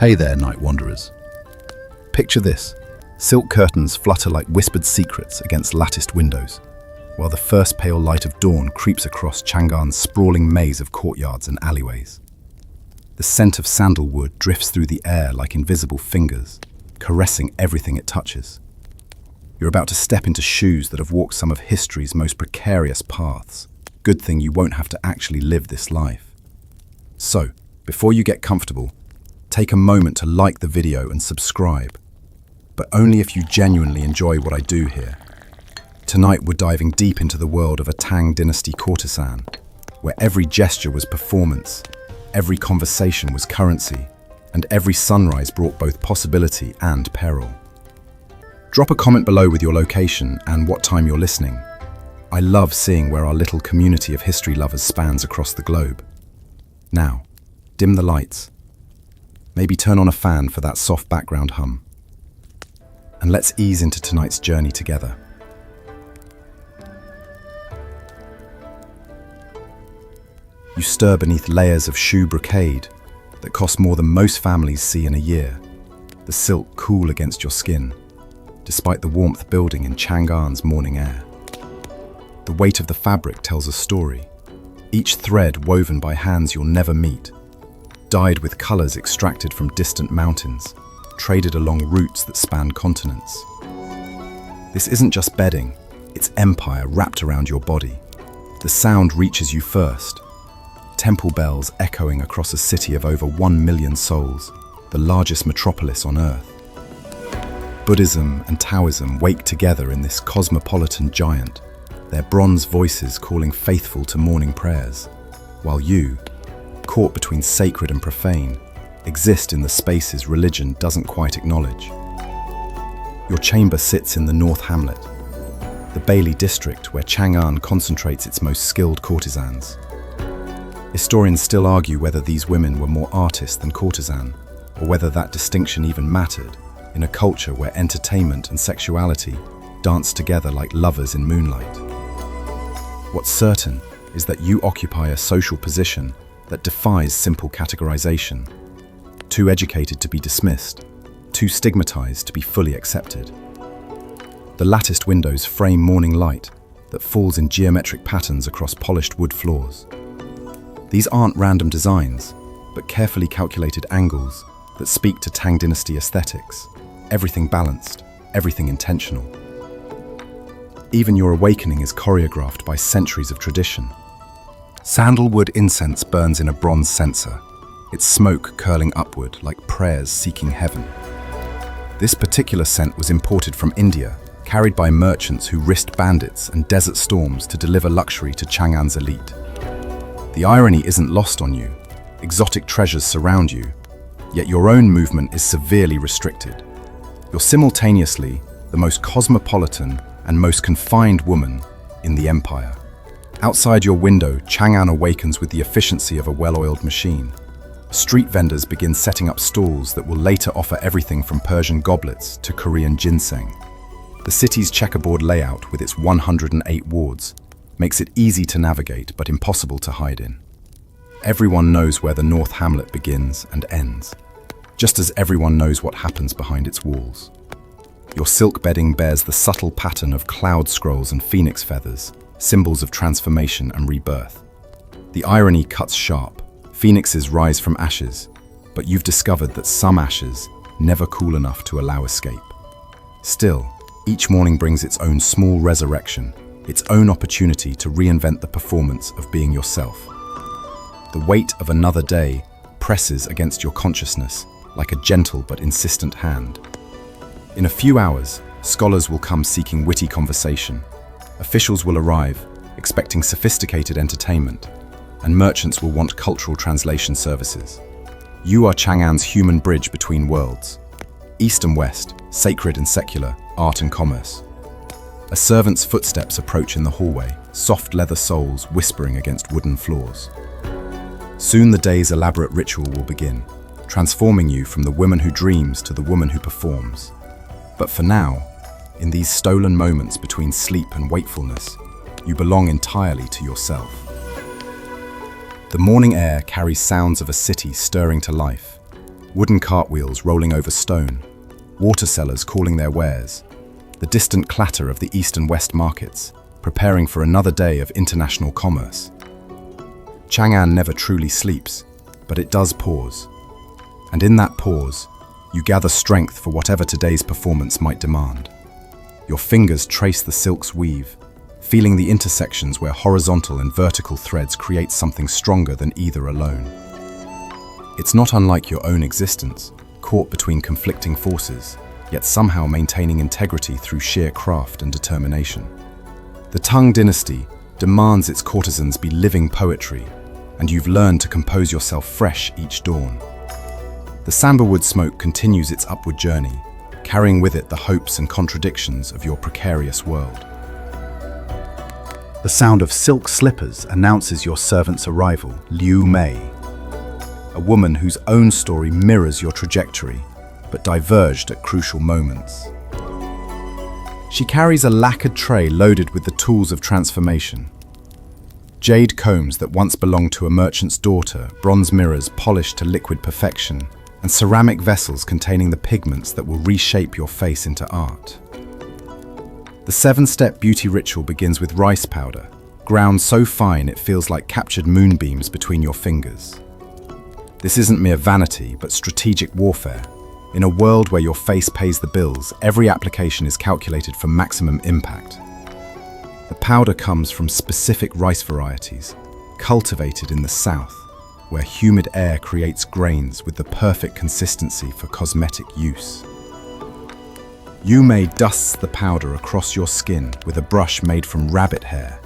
Hey there, night wanderers. Picture this. Silk curtains flutter like whispered secrets against latticed windows, while the first pale light of dawn creeps across Chang'an's sprawling maze of courtyards and alleyways. The scent of sandalwood drifts through the air like invisible fingers, caressing everything it touches. You're about to step into shoes that have walked some of history's most precarious paths. Good thing you won't have to actually live this life. So, before you get comfortable, take a moment to like the video and subscribe, but only if you genuinely enjoy what I do here. Tonight we're diving deep into the world of a Tang Dynasty courtesan, where every gesture was performance, every conversation was currency, and every sunrise brought both possibility and peril. Drop a comment below with your location and what time you're listening. I love seeing where our little community of history lovers spans across the globe. Now, dim the lights. Maybe turn on a fan for that soft background hum. And let's ease into tonight's journey together. You stir beneath layers of shoe brocade that cost more than most families see in a year, the silk cool against your skin, despite the warmth building in Chang'an's morning air. The weight of the fabric tells a story, each thread woven by hands you'll never meet, dyed with colors extracted from distant mountains, traded along routes that span continents. This isn't just bedding, it's empire wrapped around your body. The sound reaches you first, temple bells echoing across a city of over 1 million souls, the largest metropolis on Earth. Buddhism and Taoism wake together in this cosmopolitan giant, their bronze voices calling faithful to morning prayers, while you, caught between sacred and profane, exist in the spaces religion doesn't quite acknowledge. Your chamber sits in the North Hamlet, the Bailey district where Chang'an concentrates its most skilled courtesans. Historians still argue whether these women were more artists than courtesan, or whether that distinction even mattered in a culture where entertainment and sexuality dance together like lovers in moonlight. What's certain is that you occupy a social position that defies simple categorization. Too educated to be dismissed, too stigmatized to be fully accepted. The latticed windows frame morning light that falls in geometric patterns across polished wood floors. These aren't random designs, but carefully calculated angles that speak to Tang Dynasty aesthetics. Everything balanced, everything intentional. Even your awakening is choreographed by centuries of tradition. Sandalwood incense burns in a bronze censer, its smoke curling upward like prayers seeking heaven. This particular scent was imported from India, carried by merchants who risked bandits and desert storms to deliver luxury to Chang'an's elite. The irony isn't lost on you. Exotic treasures surround you, yet your own movement is severely restricted. You're simultaneously the most cosmopolitan and most confined woman in the empire. Outside your window, Chang'an awakens with the efficiency of a well-oiled machine. Street vendors begin setting up stalls that will later offer everything from Persian goblets to Korean ginseng. The city's checkerboard layout, with its 108 wards, makes it easy to navigate but impossible to hide in. Everyone knows where the North Hamlet begins and ends, just as everyone knows what happens behind its walls. Your silk bedding bears the subtle pattern of cloud scrolls and phoenix feathers, symbols of transformation and rebirth. The irony cuts sharp. Phoenixes rise from ashes, but you've discovered that some ashes never cool enough to allow escape. Still, each morning brings its own small resurrection, its own opportunity to reinvent the performance of being yourself. The weight of another day presses against your consciousness like a gentle but insistent hand. In a few hours, scholars will come seeking witty conversation. Officials will arrive, expecting sophisticated entertainment, and merchants will want cultural translation services. You are Chang'an's human bridge between worlds. East and West, sacred and secular, art and commerce. A servant's footsteps approach in the hallway, soft leather soles whispering against wooden floors. Soon the day's elaborate ritual will begin, transforming you from the woman who dreams to the woman who performs. But for now, in these stolen moments between sleep and wakefulness, you belong entirely to yourself. The morning air carries sounds of a city stirring to life. wooden cartwheels rolling over stone, water sellers calling their wares, the distant clatter of the east and west markets, preparing for another day of international commerce. Chang'an never truly sleeps, but it does pause. And in that pause, you gather strength for whatever today's performance might demand. Your fingers trace the silk's weave, feeling the intersections where horizontal and vertical threads create something stronger than either alone. It's not unlike your own existence, caught between conflicting forces, yet somehow maintaining integrity through sheer craft and determination. The Tang Dynasty demands its courtesans be living poetry, and you've learned to compose yourself fresh each dawn. The sandalwood smoke continues its upward journey, carrying with it the hopes and contradictions of your precarious world. The sound of silk slippers announces your servant's arrival, Liu Mei, a woman whose own story mirrors your trajectory, but diverged at crucial moments. She carries a lacquered tray loaded with the tools of transformation. Jade combs that once belonged to a merchant's daughter, bronze mirrors polished to liquid perfection, and ceramic vessels containing the pigments that will reshape your face into art. The 7-step beauty ritual begins with rice powder, ground so fine it feels like captured moonbeams between your fingers. This isn't mere vanity, but strategic warfare. In a world where your face pays the bills, every application is calculated for maximum impact. The powder comes from specific rice varieties, cultivated in the south, where humid air creates grains with the perfect consistency for cosmetic use. Liu Mei dusts the powder across your skin with a brush made from rabbit hair,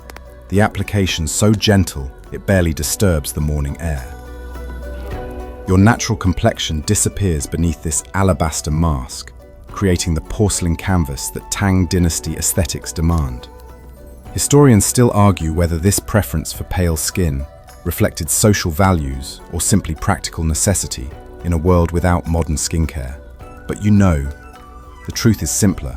the application so gentle it barely disturbs the morning air. Your natural complexion disappears beneath this alabaster mask, creating the porcelain canvas that Tang Dynasty aesthetics demand. Historians still argue whether this preference for pale skin reflected social values or simply practical necessity in a world without modern skincare. But you know, the truth is simpler.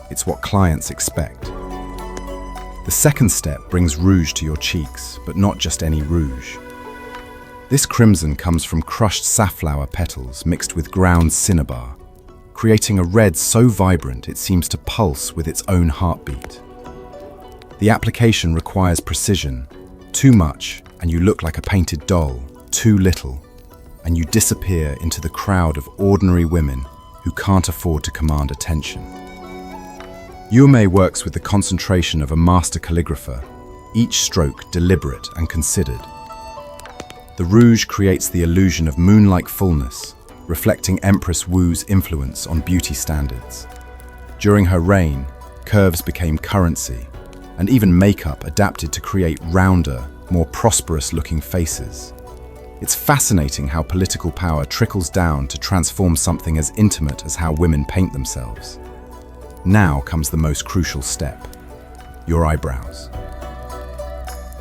It's what clients expect. The second step brings rouge to your cheeks, but not just any rouge. This crimson comes from crushed safflower petals mixed with ground cinnabar, creating a red so vibrant it seems to pulse with its own heartbeat. The application requires precision. Too much, and you look like a painted doll. Too little, and you disappear into the crowd of ordinary women who can't afford to command attention. Liu Mei works with the concentration of a master calligrapher, each stroke deliberate and considered. The rouge creates the illusion of moon-like fullness, reflecting Empress Wu's influence on beauty standards. During her reign, curves became currency, and even makeup adapted to create rounder, more prosperous-looking faces. It's fascinating how political power trickles down to transform something as intimate as how women paint themselves. Now comes the most crucial step: your eyebrows.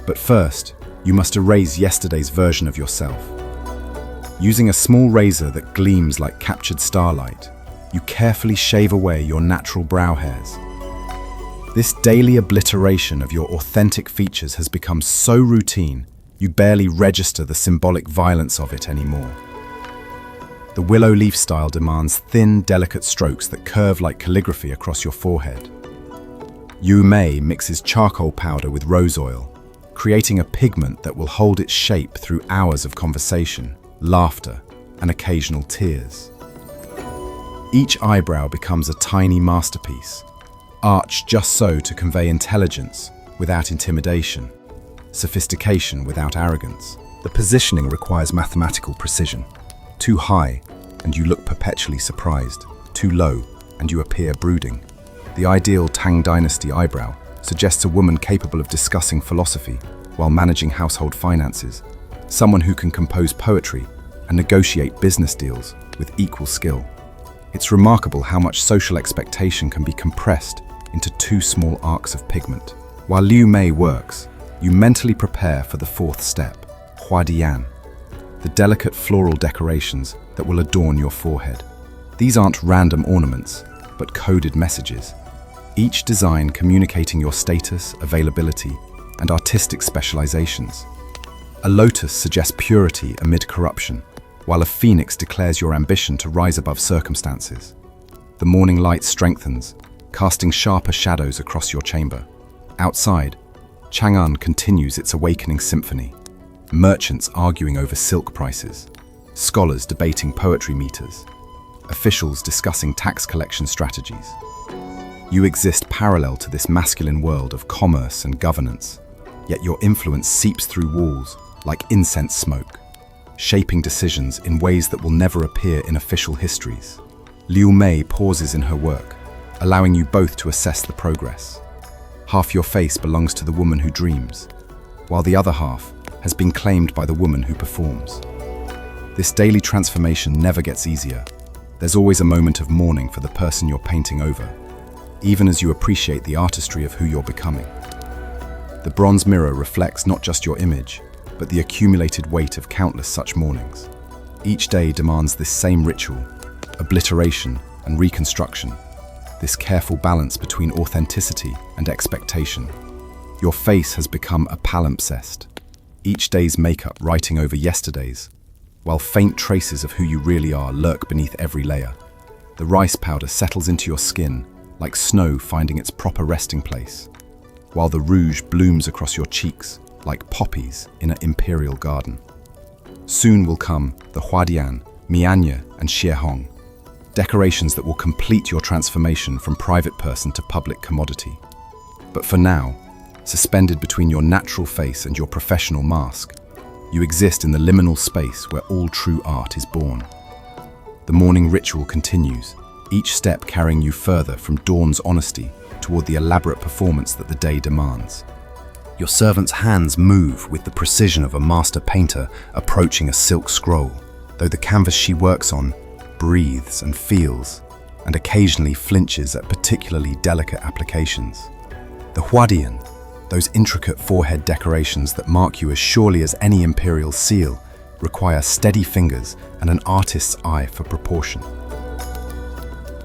But first, you must erase yesterday's version of yourself. Using a small razor that gleams like captured starlight, you carefully shave away your natural brow hairs. This daily obliteration of your authentic features has become so routine, you barely register the symbolic violence of it anymore. The willow leaf style demands thin, delicate strokes that curve like calligraphy across your forehead. Liu Mei mixes charcoal powder with rose oil, creating a pigment that will hold its shape through hours of conversation, laughter, and occasional tears. Each eyebrow becomes a tiny masterpiece, arched just so to convey intelligence without intimidation, sophistication without arrogance. The positioning requires mathematical precision. Too high, and you look perpetually surprised. Too low, and you appear brooding. The ideal Tang Dynasty eyebrow suggests a woman capable of discussing philosophy while managing household finances, someone who can compose poetry and negotiate business deals with equal skill. It's remarkable how much social expectation can be compressed into 2 small arcs of pigment. While Liu Mei works, you mentally prepare for the 4th step, Huadian, the delicate floral decorations that will adorn your forehead. These aren't random ornaments, but coded messages, each design communicating your status, availability, and artistic specializations. A lotus suggests purity amid corruption, while a phoenix declares your ambition to rise above circumstances. The morning light strengthens, casting sharper shadows across your chamber. Outside, Chang'an continues its awakening symphony. Merchants arguing over silk prices, scholars debating poetry meters, officials discussing tax collection strategies. You exist parallel to this masculine world of commerce and governance, yet your influence seeps through walls like incense smoke, shaping decisions in ways that will never appear in official histories. Liu Mei pauses in her work, allowing you both to assess the progress. Half your face belongs to the woman who dreams, while the other half has been claimed by the woman who performs. This daily transformation never gets easier. There's always a moment of mourning for the person you're painting over, even as you appreciate the artistry of who you're becoming. The bronze mirror reflects not just your image, but the accumulated weight of countless such mornings. Each day demands this same ritual, obliteration and reconstruction, this careful balance between authenticity and expectation. Your face has become a palimpsest, each day's makeup writing over yesterday's, while faint traces of who you really are lurk beneath every layer. The rice powder settles into your skin like snow finding its proper resting place, while the rouge blooms across your cheeks like poppies in an imperial garden. Soon will come the Huadian, Mianye, and Xiehong, decorations that will complete your transformation from private person to public commodity. But for now, suspended between your natural face and your professional mask, you exist in the liminal space where all true art is born. The morning ritual continues, each step carrying you further from dawn's honesty toward the elaborate performance that the day demands. Your servant's hands move with the precision of a master painter approaching a silk scroll, though the canvas she works on breathes and feels, and occasionally flinches at particularly delicate applications. The Huadian, those intricate forehead decorations that mark you as surely as any imperial seal, require steady fingers and an artist's eye for proportion.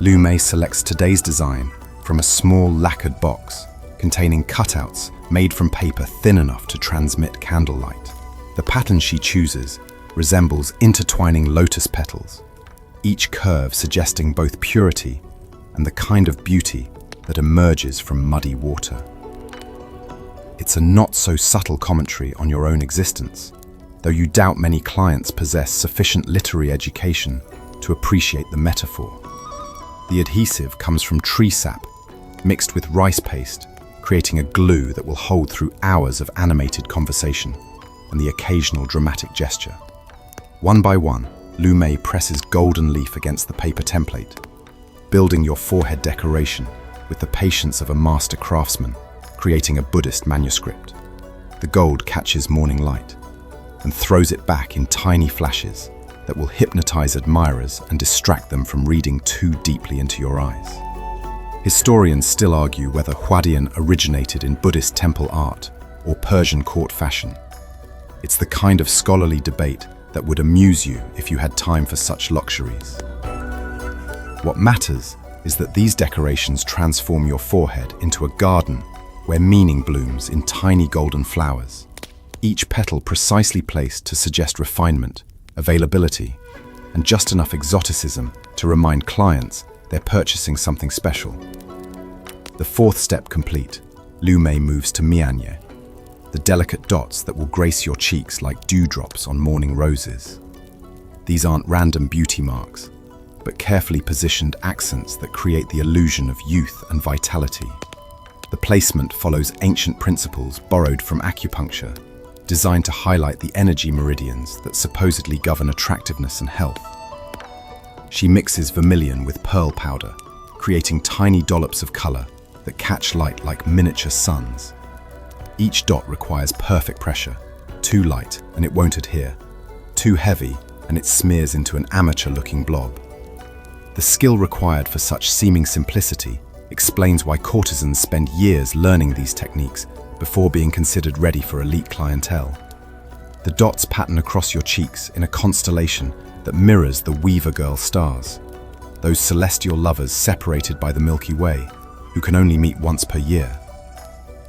Liu Mei selects today's design from a small lacquered box containing cutouts made from paper thin enough to transmit candlelight. The pattern she chooses resembles intertwining lotus petals, each curve suggesting both purity and the kind of beauty that emerges from muddy water. It's a not-so-subtle commentary on your own existence, though you doubt many clients possess sufficient literary education to appreciate the metaphor. The adhesive comes from tree sap, mixed with rice paste, creating a glue that will hold through hours of animated conversation and the occasional dramatic gesture. One by one, Liu Mei presses golden leaf against the paper template, building your forehead decoration with the patience of a master craftsman, creating a Buddhist manuscript. The gold catches morning light and throws it back in tiny flashes that will hypnotize admirers and distract them from reading too deeply into your eyes. Historians still argue whether Huadian originated in Buddhist temple art or Persian court fashion. It's the kind of scholarly debate that would amuse you if you had time for such luxuries. What matters is that these decorations transform your forehead into a garden where meaning blooms in tiny golden flowers, each petal precisely placed to suggest refinement, availability, and just enough exoticism to remind clients they're purchasing something special. The fourth step complete, Liu Mei moves to Mianye, the delicate dots that will grace your cheeks like dewdrops on morning roses. These aren't random beauty marks, but carefully positioned accents that create the illusion of youth and vitality. The placement follows ancient principles borrowed from acupuncture, designed to highlight the energy meridians that supposedly govern attractiveness and health. She mixes vermilion with pearl powder, creating tiny dollops of color that catch light like miniature suns. Each dot requires perfect pressure. Too light and it won't adhere. Too heavy and it smears into an amateur-looking blob. The skill required for such seeming simplicity explains why courtesans spend years learning these techniques before being considered ready for elite clientele. The dots pattern across your cheeks in a constellation that mirrors the Weaver Girl stars, those celestial lovers separated by the Milky Way, who can only meet once per year.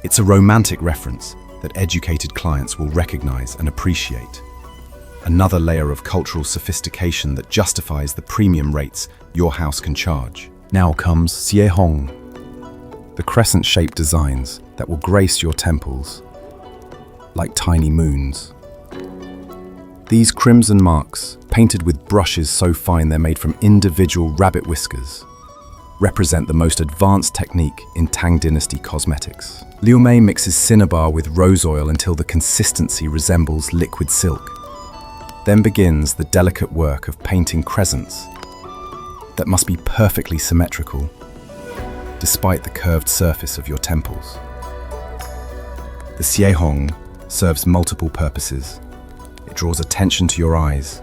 It's a romantic reference that educated clients will recognize and appreciate. another layer of cultural sophistication that justifies the premium rates your house can charge. Now comes Xiehong, the crescent-shaped designs that will grace your temples like tiny moons. These crimson marks, painted with brushes so fine they're made from individual rabbit whiskers, represent the most advanced technique in Tang Dynasty cosmetics. Liu Mei mixes cinnabar with rose oil until the consistency resembles liquid silk. Then begins the delicate work of painting crescents that must be perfectly symmetrical, despite the curved surface of your temples. The Xiehong serves multiple purposes. It draws attention to your eyes,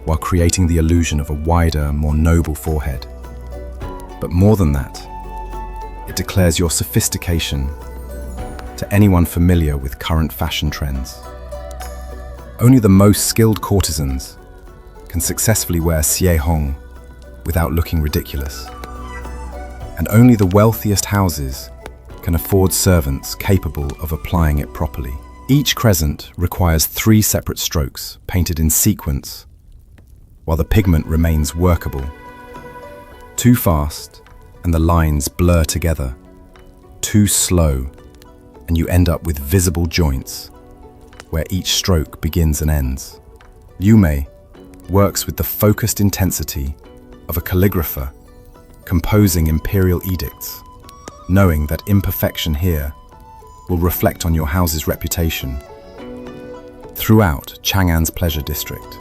while creating the illusion of a wider, more noble forehead. But more than that, it declares your sophistication to anyone familiar with current fashion trends. Only the most skilled courtesans can successfully wear Xiehong without looking ridiculous. And only the wealthiest houses can afford servants capable of applying it properly. Each crescent requires 3 separate strokes painted in sequence, while the pigment remains workable. Too fast, and the lines blur together. Too slow, and you end up with visible joints, where each stroke begins and ends. Liu Mei works with the focused intensity of a calligrapher composing imperial edicts, knowing that imperfection here will reflect on your house's reputation. Throughout Chang'an's pleasure district,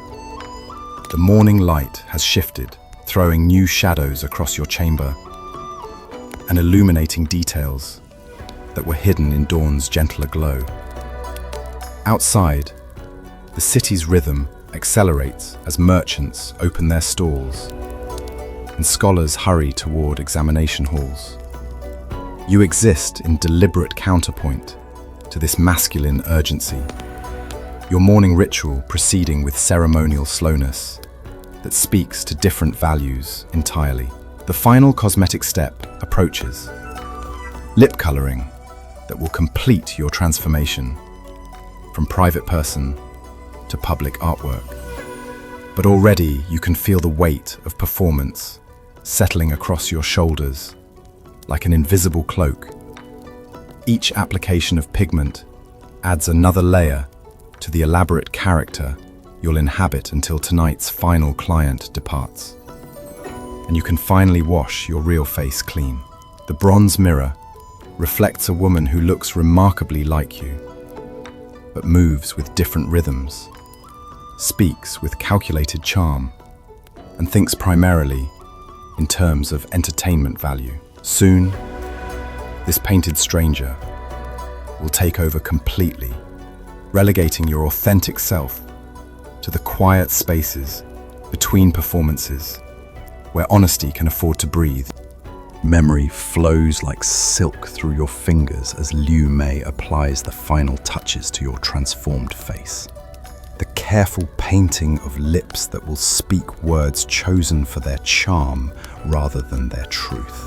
the morning light has shifted, throwing new shadows across your chamber and illuminating details that were hidden in dawn's gentler glow. Outside, the city's rhythm accelerates as merchants open their stalls and scholars hurry toward examination halls. You exist in deliberate counterpoint to this masculine urgency, your morning ritual proceeding with ceremonial slowness that speaks to different values entirely. The final cosmetic step approaches, lip coloring that will complete your transformation from private person to public artwork. But already you can feel the weight of performance settling across your shoulders like an invisible cloak. Each application of pigment adds another layer to the elaborate character you'll inhabit until tonight's final client departs. And you can finally wash your real face clean. The bronze mirror reflects a woman who looks remarkably like you, but moves with different rhythms, speaks with calculated charm, and thinks primarily in terms of entertainment value. Soon, this painted stranger will take over completely, relegating your authentic self to the quiet spaces between performances where honesty can afford to breathe. Memory flows like silk through your fingers as Liu Mei applies the final touches to your transformed face. The careful painting of lips that will speak words chosen for their charm rather than their truth.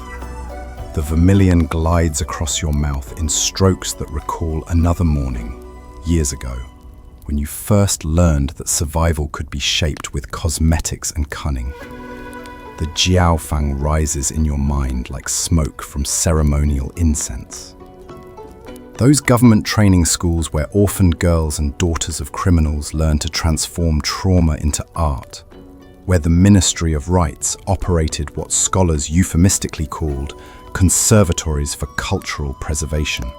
The vermilion glides across your mouth in strokes that recall another morning, years ago, when you first learned that survival could be shaped with cosmetics and cunning. The jiaofang rises in your mind like smoke from ceremonial incense. Those government training schools where orphaned girls and daughters of criminals learn to transform trauma into art, where the Ministry of Rights operated what scholars euphemistically called conservatories for cultural preservation.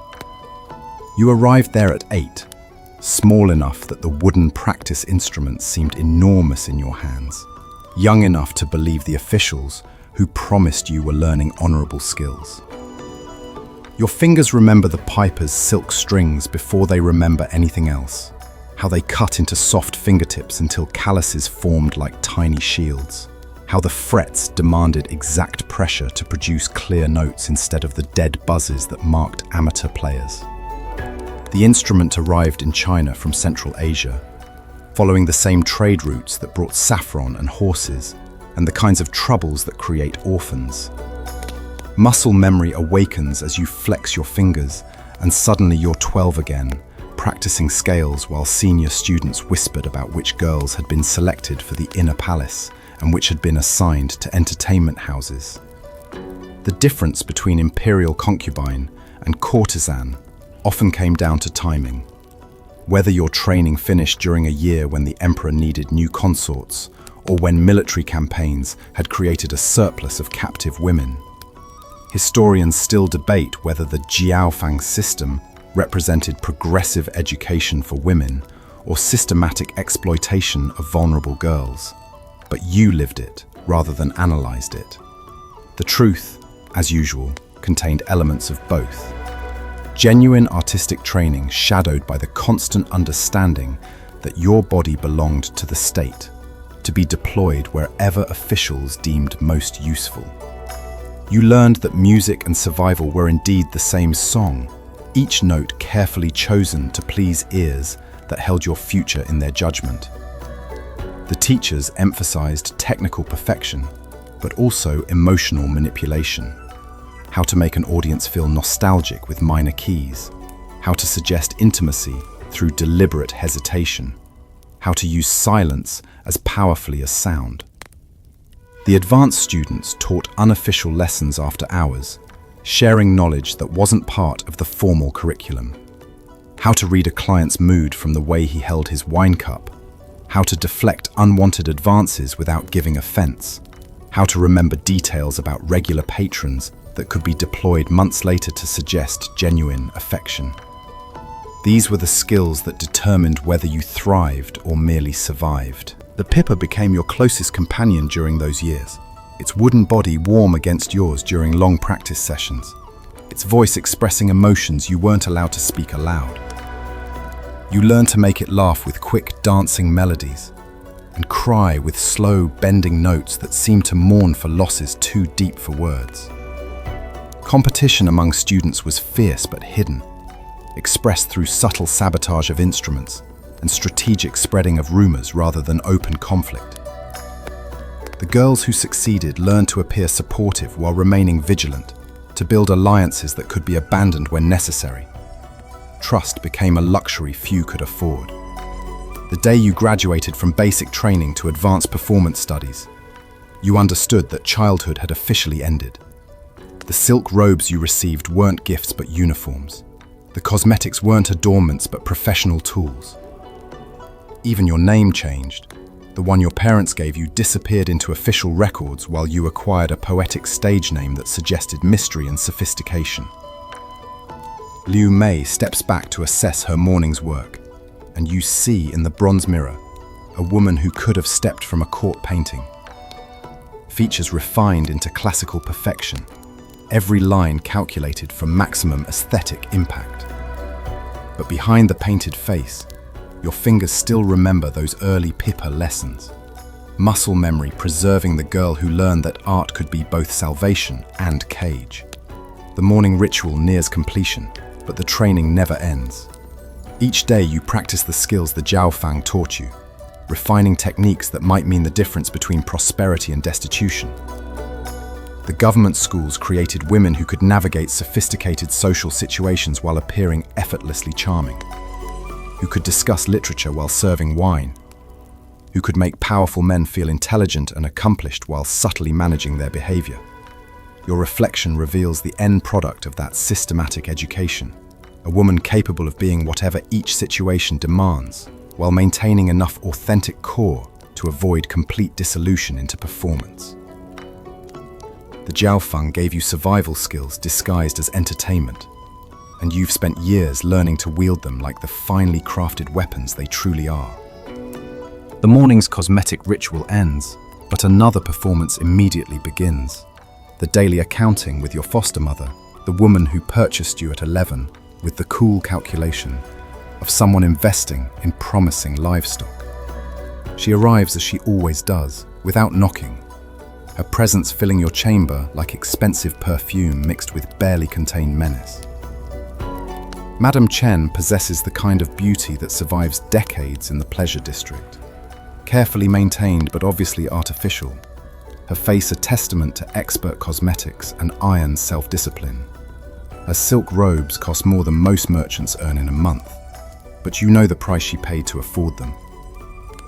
You arrived there at 8, small enough that the wooden practice instruments seemed enormous in your hands, young enough to believe the officials who promised you were learning honorable skills. Your fingers remember the piper's silk strings before they remember anything else, how they cut into soft fingertips until calluses formed like tiny shields, how the frets demanded exact pressure to produce clear notes instead of the dead buzzes that marked amateur players. The instrument arrived in China from Central Asia, following the same trade routes that brought saffron and horses and the kinds of troubles that create orphans. Muscle memory awakens as you flex your fingers, and suddenly you're 12 again, practicing scales while senior students whispered about which girls had been selected for the inner palace and which had been assigned to entertainment houses. The difference between imperial concubine and courtesan often came down to timing. Whether your training finished during a year when the emperor needed new consorts, or when military campaigns had created a surplus of captive women. Historians still debate whether the Jiaofang system represented progressive education for women or systematic exploitation of vulnerable girls. But you lived it rather than analyzed it. The truth, as usual, contained elements of both. Genuine artistic training shadowed by the constant understanding that your body belonged to the state, to be deployed wherever officials deemed most useful. You learned that music and survival were indeed the same song, each note carefully chosen to please ears that held your future in their judgment. The teachers emphasized technical perfection, but also emotional manipulation. How to make an audience feel nostalgic with minor keys, how to suggest intimacy through deliberate hesitation, how to use silence as powerfully as sound. The advanced students taught unofficial lessons after hours, sharing knowledge that wasn't part of the formal curriculum. How to read a client's mood from the way he held his wine cup, how to deflect unwanted advances without giving offense, how to remember details about regular patrons that could be deployed months later to suggest genuine affection. These were the skills that determined whether you thrived or merely survived. The Pippa became your closest companion during those years, its wooden body warm against yours during long practice sessions, its voice expressing emotions you weren't allowed to speak aloud. You learned to make it laugh with quick, dancing melodies, and cry with slow, bending notes that seemed to mourn for losses too deep for words. Competition among students was fierce but hidden, expressed through subtle sabotage of instruments and strategic spreading of rumors rather than open conflict. The girls who succeeded learned to appear supportive while remaining vigilant, to build alliances that could be abandoned when necessary. Trust became a luxury few could afford. The day you graduated from basic training to advanced performance studies, you understood that childhood had officially ended. The silk robes you received weren't gifts but uniforms. The cosmetics weren't adornments but professional tools. Even your name changed. The one your parents gave you disappeared into official records while you acquired a poetic stage name that suggested mystery and sophistication. Liu Mei steps back to assess her morning's work, and you see in the bronze mirror a woman who could have stepped from a court painting. Features refined into classical perfection, every line calculated for maximum aesthetic impact. But behind the painted face, your fingers still remember those early Pippa lessons. Muscle memory preserving the girl who learned that art could be both salvation and cage. The morning ritual nears completion, but the training never ends. Each day you practice the skills the Jiaofang taught you, refining techniques that might mean the difference between prosperity and destitution. The government schools created women who could navigate sophisticated social situations while appearing effortlessly charming, who could discuss literature while serving wine, who could make powerful men feel intelligent and accomplished while subtly managing their behavior. Your reflection reveals the end product of that systematic education, a woman capable of being whatever each situation demands, while maintaining enough authentic core to avoid complete dissolution into performance. The Jiaofang gave you survival skills disguised as entertainment, and you've spent years learning to wield them like the finely crafted weapons they truly are. The morning's cosmetic ritual ends, but another performance immediately begins. The daily accounting with your foster mother, the woman who purchased you at 11, with the cool calculation of someone investing in promising livestock. She arrives as she always does, without knocking, her presence filling your chamber like expensive perfume mixed with barely contained menace. Madame Chen possesses the kind of beauty that survives decades in the pleasure district. Carefully maintained but obviously artificial, her face a testament to expert cosmetics and iron self-discipline. Her silk robes cost more than most merchants earn in a month, but you know the price she paid to afford them.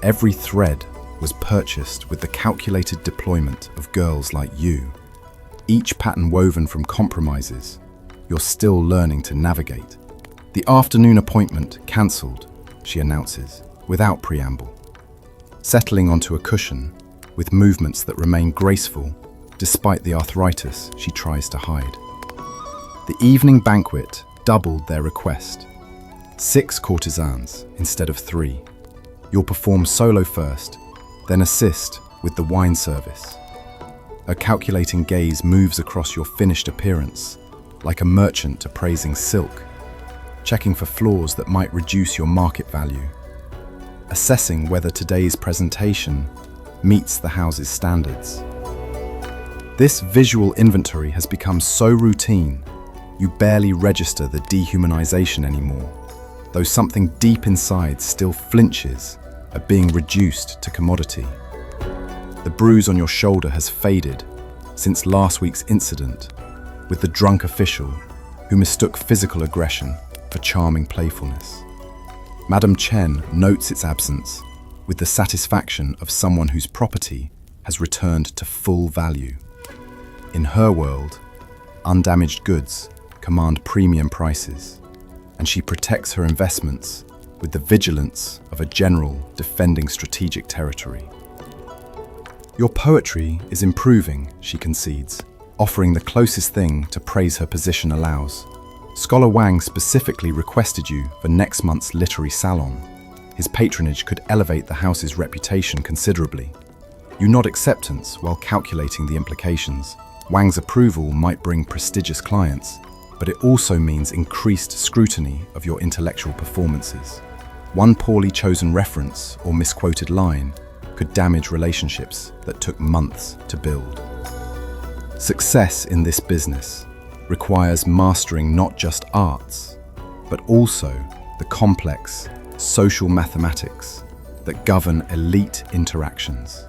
Every thread was purchased with the calculated deployment of girls like you. Each pattern woven from compromises you're still learning to navigate. The afternoon appointment cancelled, she announces, without preamble. Settling onto a cushion, with movements that remain graceful, despite the arthritis she tries to hide. The evening banquet doubled their request. 6 courtesans instead of 3. You'll perform solo first, then assist with the wine service. A calculating gaze moves across your finished appearance, like a merchant appraising silk, checking for flaws that might reduce your market value, assessing whether today's presentation meets the house's standards. This visual inventory has become so routine, you barely register the dehumanization anymore, though something deep inside still flinches at being reduced to commodity. The bruise on your shoulder has faded since last week's incident with the drunk official who mistook physical aggression for charming playfulness. Madame Chen notes its absence with the satisfaction of someone whose property has returned to full value. In her world, undamaged goods command premium prices, and she protects her investments with the vigilance of a general defending strategic territory. Your poetry is improving, she concedes, offering the closest thing to praise her position allows. Scholar Wang specifically requested you for next month's literary salon. His patronage could elevate the house's reputation considerably. You nod acceptance while calculating the implications. Wang's approval might bring prestigious clients, but it also means increased scrutiny of your intellectual performances. One poorly chosen reference or misquoted line could damage relationships that took months to build. Success in this business requires mastering not just arts, but also the complex social mathematics that govern elite interactions.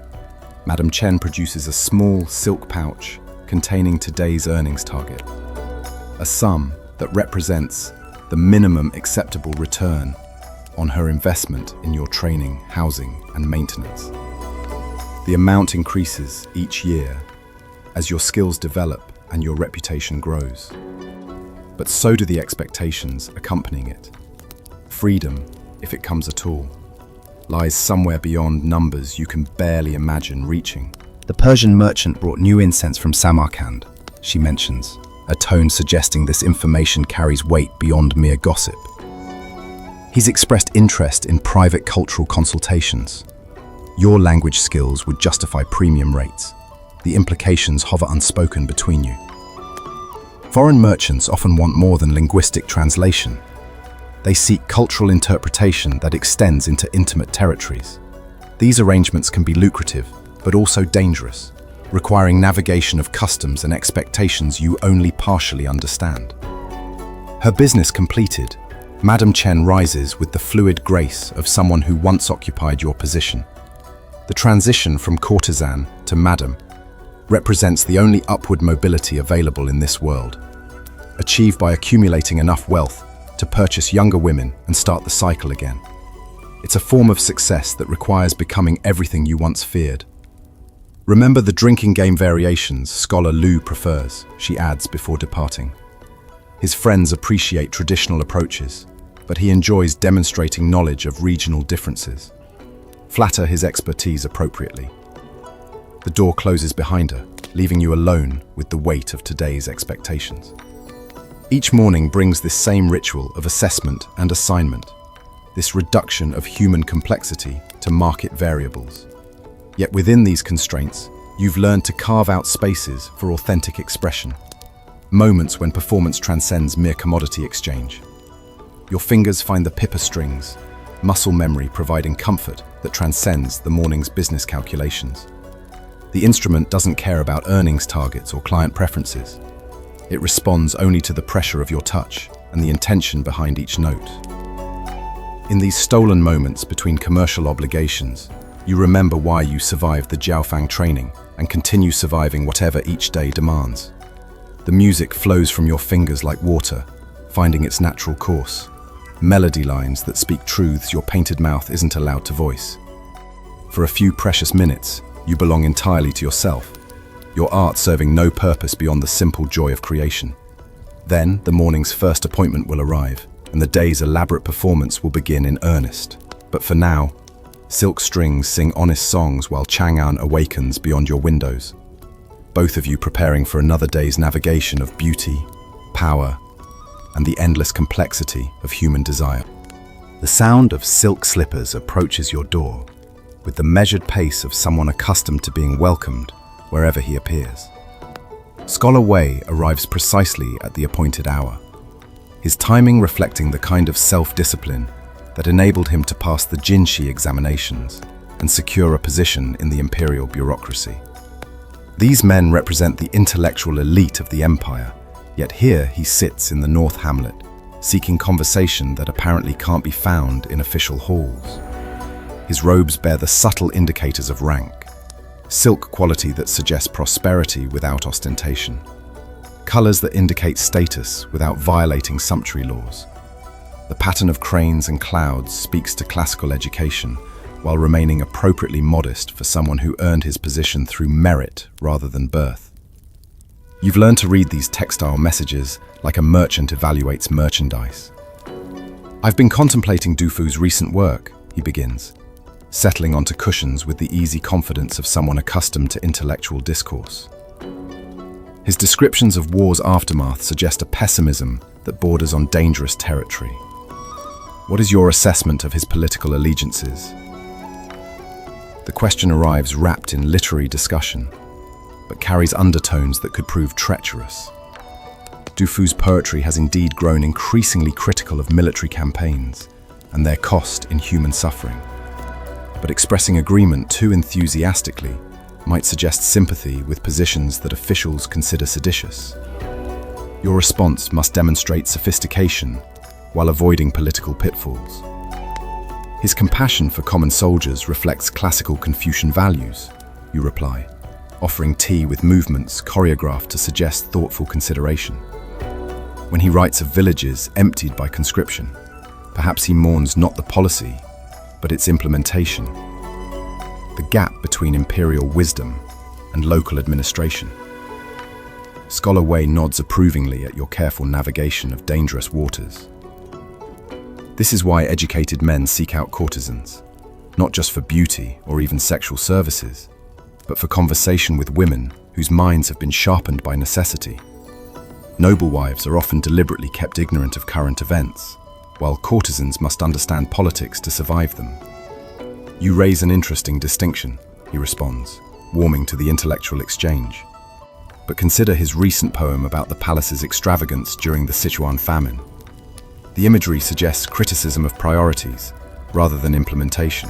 Madame Chen produces a small silk pouch containing today's earnings target, a sum that represents the minimum acceptable return on her investment in your training, housing, and maintenance. The amount increases each year as your skills develop and your reputation grows. But so do the expectations accompanying it. Freedom, if it comes at all, lies somewhere beyond numbers you can barely imagine reaching. The Persian merchant brought new incense from Samarkand, she mentions, a tone suggesting this information carries weight beyond mere gossip. He's expressed interest in private cultural consultations. Your language skills would justify premium rates. The implications hover unspoken between you. Foreign merchants often want more than linguistic translation. They seek cultural interpretation that extends into intimate territories. These arrangements can be lucrative, but also dangerous, requiring navigation of customs and expectations you only partially understand. Her business completed, Madame Chen rises with the fluid grace of someone who once occupied your position. The transition from courtesan to madame represents the only upward mobility available in this world, achieved by accumulating enough wealth to purchase younger women and start the cycle again. It's a form of success that requires becoming everything you once feared. Remember the drinking game variations Scholar Lu prefers, she adds before departing. His friends appreciate traditional approaches, but he enjoys demonstrating knowledge of regional differences. Flatter his expertise appropriately. The door closes behind her, leaving you alone with the weight of today's expectations. Each morning brings this same ritual of assessment and assignment, this reduction of human complexity to market variables. Yet within these constraints, you've learned to carve out spaces for authentic expression, moments when performance transcends mere commodity exchange. Your fingers find the pippa strings, muscle memory providing comfort that transcends the morning's business calculations. The instrument doesn't care about earnings targets or client preferences. It responds only to the pressure of your touch and the intention behind each note. In these stolen moments between commercial obligations, you remember why you survived the Jiaofang training and continue surviving whatever each day demands. The music flows from your fingers like water, finding its natural course. melody lines that speak truths your painted mouth isn't allowed to voice. For a few precious minutes, you belong entirely to yourself, your art serving no purpose beyond the simple joy of creation. Then, the morning's first appointment will arrive, and the day's elaborate performance will begin in earnest. But for now, silk strings sing honest songs while Chang'an awakens beyond your windows, both of you preparing for another day's navigation of beauty, power, and the endless complexity of human desire. The sound of silk slippers approaches your door, with the measured pace of someone accustomed to being welcomed wherever he appears. Scholar Wei arrives precisely at the appointed hour, his timing reflecting the kind of self-discipline that enabled him to pass the Jinshi examinations and secure a position in the imperial bureaucracy. These men represent the intellectual elite of the empire, yet here he sits in the North Hamlet, seeking conversation that apparently can't be found in official halls. His robes bear the subtle indicators of rank, silk quality that suggests prosperity without ostentation, colors that indicate status without violating sumptuary laws. The pattern of cranes and clouds speaks to classical education, while remaining appropriately modest for someone who earned his position through merit rather than birth. You've learned to read these textile messages like a merchant evaluates merchandise. I've been contemplating Du Fu's recent work, he begins, settling onto cushions with the easy confidence of someone accustomed to intellectual discourse. His descriptions of war's aftermath suggest a pessimism that borders on dangerous territory. What is your assessment of his political allegiances? The question arrives wrapped in literary discussion, but carries undertones that could prove treacherous. Du Fu's poetry has indeed grown increasingly critical of military campaigns and their cost in human suffering. But expressing agreement too enthusiastically might suggest sympathy with positions that officials consider seditious. Your response must demonstrate sophistication while avoiding political pitfalls. His compassion for common soldiers reflects classical Confucian values, you reply, offering tea with movements choreographed to suggest thoughtful consideration. When he writes of villages emptied by conscription, perhaps he mourns not the policy, but its implementation, the gap between imperial wisdom and local administration. Scholar Wei nods approvingly at your careful navigation of dangerous waters. This is why educated men seek out courtesans, not just for beauty or even sexual services, but for conversation with women whose minds have been sharpened by necessity. Noble wives are often deliberately kept ignorant of current events, while courtesans must understand politics to survive them. You raise an interesting distinction, he responds, warming to the intellectual exchange. But consider his recent poem about the palace's extravagance during the Sichuan famine. The imagery suggests criticism of priorities, rather than implementation.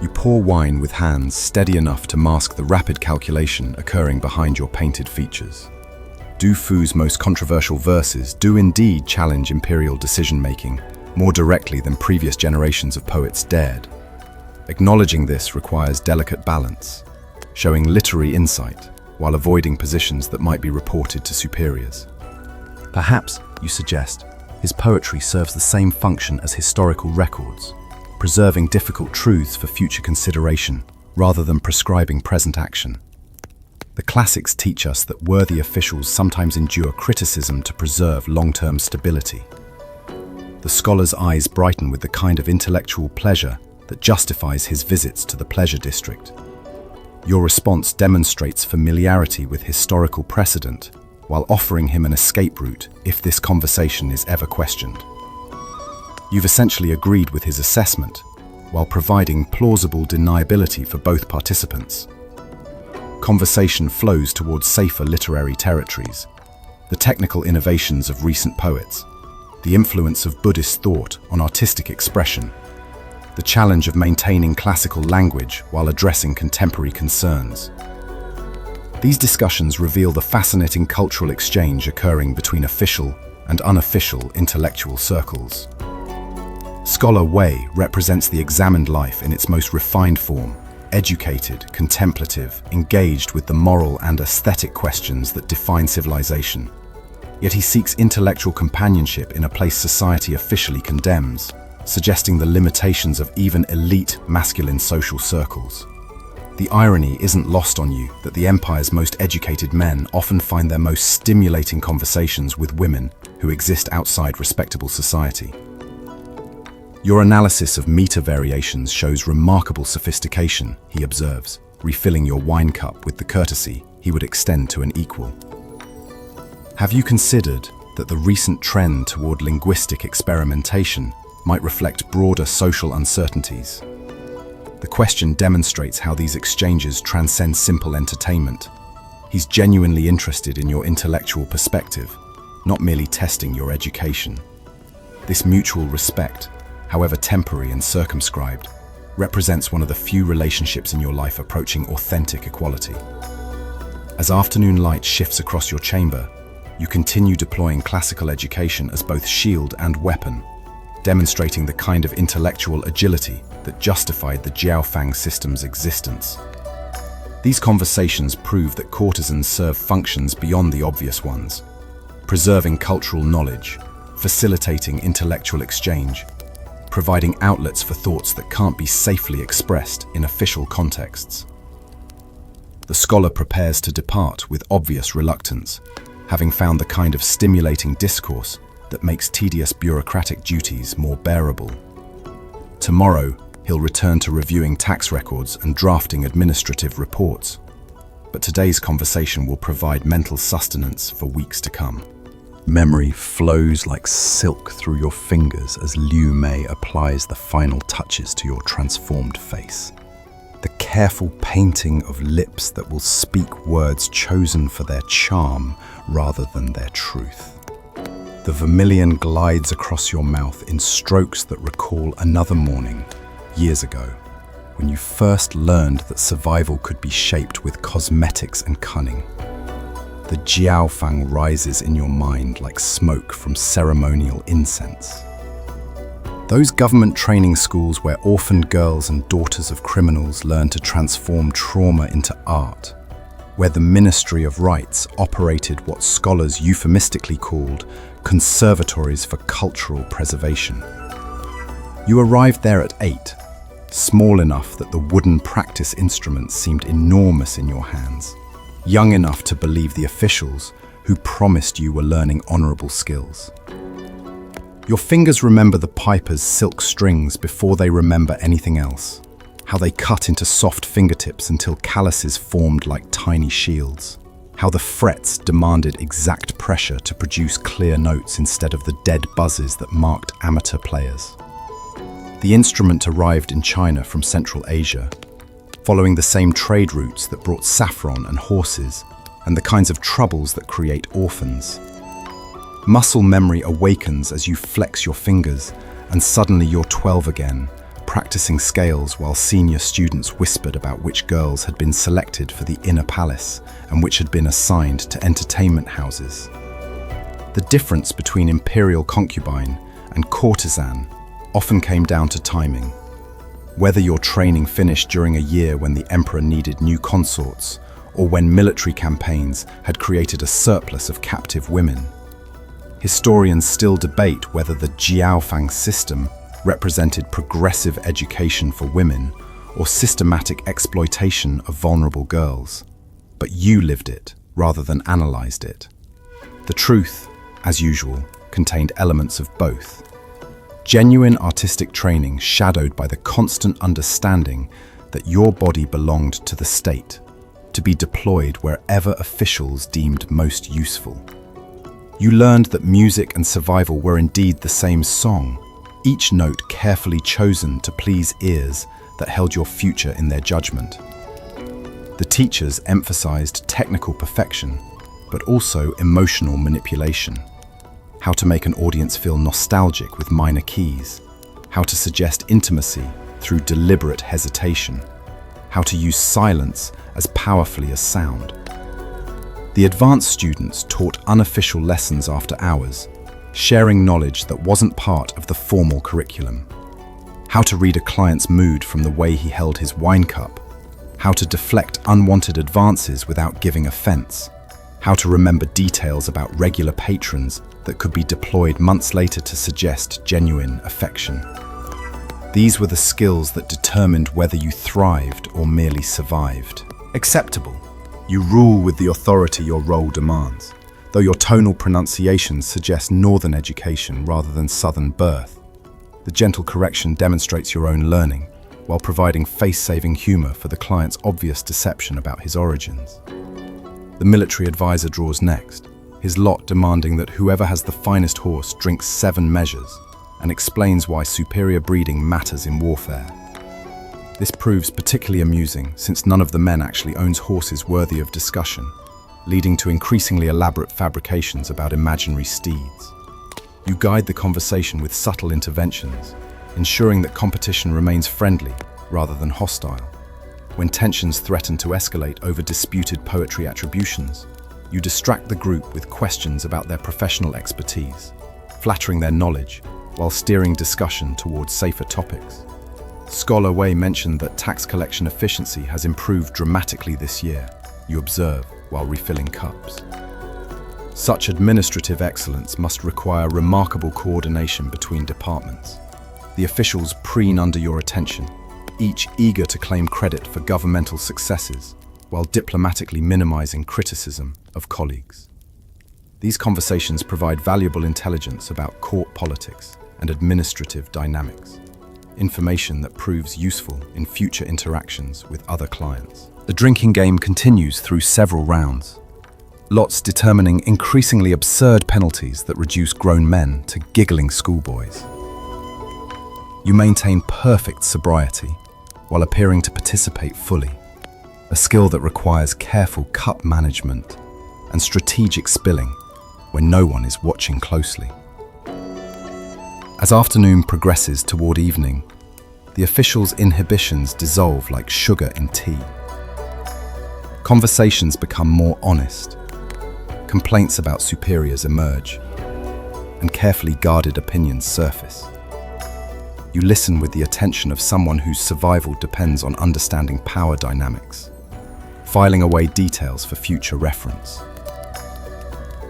You pour wine with hands steady enough to mask the rapid calculation occurring behind your painted features. Du Fu's most controversial verses do indeed challenge imperial decision-making more directly than previous generations of poets dared. Acknowledging this requires delicate balance, showing literary insight while avoiding positions that might be reported to superiors. Perhaps, you suggest, his poetry serves the same function as historical records, preserving difficult truths for future consideration rather than prescribing present action. The classics teach us that worthy officials sometimes endure criticism to preserve long-term stability. The scholar's eyes brighten with the kind of intellectual pleasure that justifies his visits to the pleasure district. Your response demonstrates familiarity with historical precedent, while offering him an escape route if this conversation is ever questioned. You've essentially agreed with his assessment, while providing plausible deniability for both participants. Conversation flows towards safer literary territories, the technical innovations of recent poets, the influence of Buddhist thought on artistic expression, the challenge of maintaining classical language while addressing contemporary concerns. These discussions reveal the fascinating cultural exchange occurring between official and unofficial intellectual circles. Scholar Wei represents the examined life in its most refined form, educated, contemplative, engaged with the moral and aesthetic questions that define civilization. Yet he seeks intellectual companionship in a place society officially condemns, suggesting the limitations of even elite masculine social circles. The irony isn't lost on you that the empire's most educated men often find their most stimulating conversations with women who exist outside respectable society. Your analysis of meter variations shows remarkable sophistication, he observes, refilling your wine cup with the courtesy he would extend to an equal. Have you considered that the recent trend toward linguistic experimentation might reflect broader social uncertainties? The question demonstrates how these exchanges transcend simple entertainment. He's genuinely interested in your intellectual perspective, not merely testing your education. This mutual respect, however temporary and circumscribed, represents one of the few relationships in your life approaching authentic equality. As afternoon light shifts across your chamber, you continue deploying classical education as both shield and weapon, demonstrating the kind of intellectual agility that justified the Jiaofang system's existence. These conversations prove that courtesans serve functions beyond the obvious ones, preserving cultural knowledge, facilitating intellectual exchange, providing outlets for thoughts that can't be safely expressed in official contexts. The scholar prepares to depart with obvious reluctance, having found the kind of stimulating discourse that makes tedious bureaucratic duties more bearable. Tomorrow, he'll return to reviewing tax records and drafting administrative reports. But today's conversation will provide mental sustenance for weeks to come. Memory flows like silk through your fingers as Liu Mei applies the final touches to your transformed face. The careful painting of lips that will speak words chosen for their charm rather than their truth. The vermilion glides across your mouth in strokes that recall another morning, years ago, when you first learned that survival could be shaped with cosmetics and cunning. The Jiaofang rises in your mind like smoke from ceremonial incense. Those government training schools where orphaned girls and daughters of criminals learn to transform trauma into art, where the Ministry of Rights operated what scholars euphemistically called conservatories for cultural preservation. You arrived there at 8, small enough that the wooden practice instruments seemed enormous in your hands, young enough to believe the officials who promised you were learning honorable skills. Your fingers remember the piper's silk strings before they remember anything else, how they cut into soft fingertips until calluses formed like tiny shields, how the frets demanded exact pressure to produce clear notes instead of the dead buzzes that marked amateur players. The instrument arrived in China from Central Asia, following the same trade routes that brought saffron and horses and the kinds of troubles that create orphans. Muscle memory awakens as you flex your fingers, and suddenly you're 12 again, practicing scales while senior students whispered about which girls had been selected for the inner palace and which had been assigned to entertainment houses. The difference between imperial concubine and courtesan often came down to timing. Whether your training finished during a year when the emperor needed new consorts, or when military campaigns had created a surplus of captive women. Historians still debate whether the Jiaofang system represented progressive education for women or systematic exploitation of vulnerable girls. But you lived it rather than analyzed it. The truth, as usual, contained elements of both. Genuine artistic training shadowed by the constant understanding that your body belonged to the state, to be deployed wherever officials deemed most useful. You learned that music and survival were indeed the same song, each note carefully chosen to please ears that held your future in their judgment. The teachers emphasized technical perfection, but also emotional manipulation. How to make an audience feel nostalgic with minor keys, how to suggest intimacy through deliberate hesitation, how to use silence as powerfully as sound. The advanced students taught unofficial lessons after hours, sharing knowledge that wasn't part of the formal curriculum. How to read a client's mood from the way he held his wine cup, how to deflect unwanted advances without giving offense, how to remember details about regular patrons that could be deployed months later to suggest genuine affection. These were the skills that determined whether you thrived or merely survived. Acceptable. You rule with the authority your role demands, though your tonal pronunciations suggest northern education rather than southern birth. The gentle correction demonstrates your own learning, while providing face-saving humor for the client's obvious deception about his origins. The military advisor draws next, his lot demanding that whoever has the finest horse drinks 7 measures, and explains why superior breeding matters in warfare. This proves particularly amusing since none of the men actually owns horses worthy of discussion, leading to increasingly elaborate fabrications about imaginary steeds. You guide the conversation with subtle interventions, ensuring that competition remains friendly rather than hostile. When tensions threaten to escalate over disputed poetry attributions, you distract the group with questions about their professional expertise, flattering their knowledge while steering discussion towards safer topics. Scholar Wei mentioned that tax collection efficiency has improved dramatically this year, you observe while refilling cups. Such administrative excellence must require remarkable coordination between departments. The officials preen under your attention, each eager to claim credit for governmental successes, while diplomatically minimizing criticism of colleagues. These conversations provide valuable intelligence about court politics and administrative dynamics, information that proves useful in future interactions with other clients. The drinking game continues through several rounds, lots determining increasingly absurd penalties that reduce grown men to giggling schoolboys. You maintain perfect sobriety while appearing to participate fully, a skill that requires careful cup management and strategic spilling when no one is watching closely. As afternoon progresses toward evening, the officials' inhibitions dissolve like sugar in tea. Conversations become more honest, complaints about superiors emerge, and carefully guarded opinions surface. You listen with the attention of someone whose survival depends on understanding power dynamics, filing away details for future reference.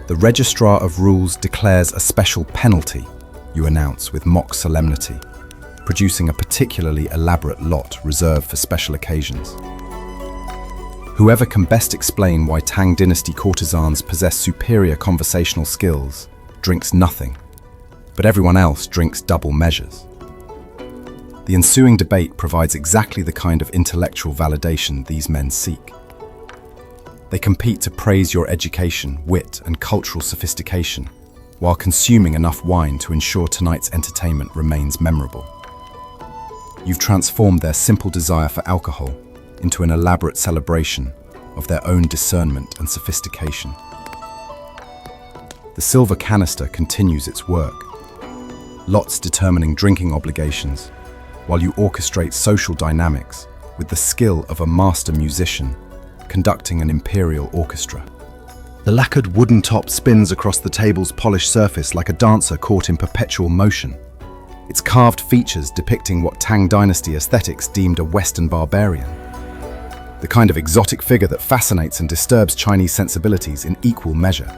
The Registrar of Rules declares a special penalty, you announce with mock solemnity, producing a particularly elaborate lot reserved for special occasions. Whoever can best explain why Tang Dynasty courtesans possess superior conversational skills drinks nothing, but everyone else drinks double measures. The ensuing debate provides exactly the kind of intellectual validation these men seek. They compete to praise your education, wit, and cultural sophistication, while consuming enough wine to ensure tonight's entertainment remains memorable. You've transformed their simple desire for alcohol into an elaborate celebration of their own discernment and sophistication. The silver canister continues its work, lots determining drinking obligations, while you orchestrate social dynamics with the skill of a master musician conducting an imperial orchestra. The lacquered wooden top spins across the table's polished surface like a dancer caught in perpetual motion, its carved features depicting what Tang Dynasty aesthetics deemed a Western barbarian, the kind of exotic figure that fascinates and disturbs Chinese sensibilities in equal measure.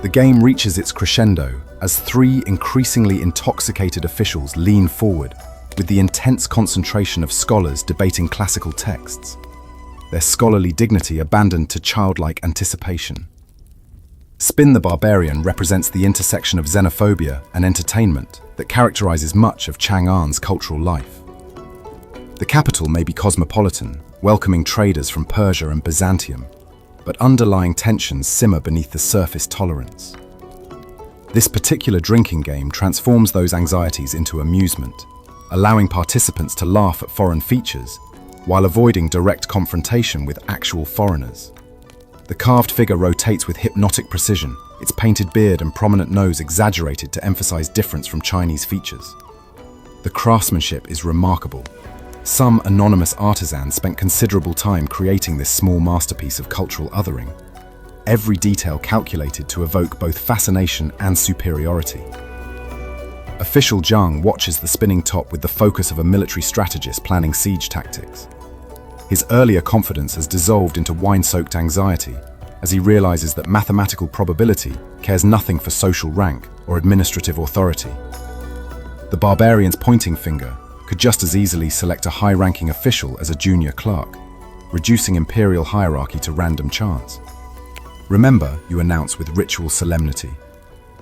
The game reaches its crescendo as 3 increasingly intoxicated officials lean forward with the intense concentration of scholars debating classical texts, their scholarly dignity abandoned to childlike anticipation. Spin the Barbarian represents the intersection of xenophobia and entertainment that characterizes much of Chang'an's cultural life. The capital may be cosmopolitan, welcoming traders from Persia and Byzantium, but underlying tensions simmer beneath the surface tolerance. This particular drinking game transforms those anxieties into amusement, allowing participants to laugh at foreign features while avoiding direct confrontation with actual foreigners. The carved figure rotates with hypnotic precision, its painted beard and prominent nose exaggerated to emphasize difference from Chinese features. The craftsmanship is remarkable. Some anonymous artisans spent considerable time creating this small masterpiece of cultural othering, every detail calculated to evoke both fascination and superiority. Official Zhang watches the spinning top with the focus of a military strategist planning siege tactics. His earlier confidence has dissolved into wine-soaked anxiety as he realizes that mathematical probability cares nothing for social rank or administrative authority. The barbarian's pointing finger could just as easily select a high-ranking official as a junior clerk, reducing imperial hierarchy to random chance. Remember, you announce with ritual solemnity.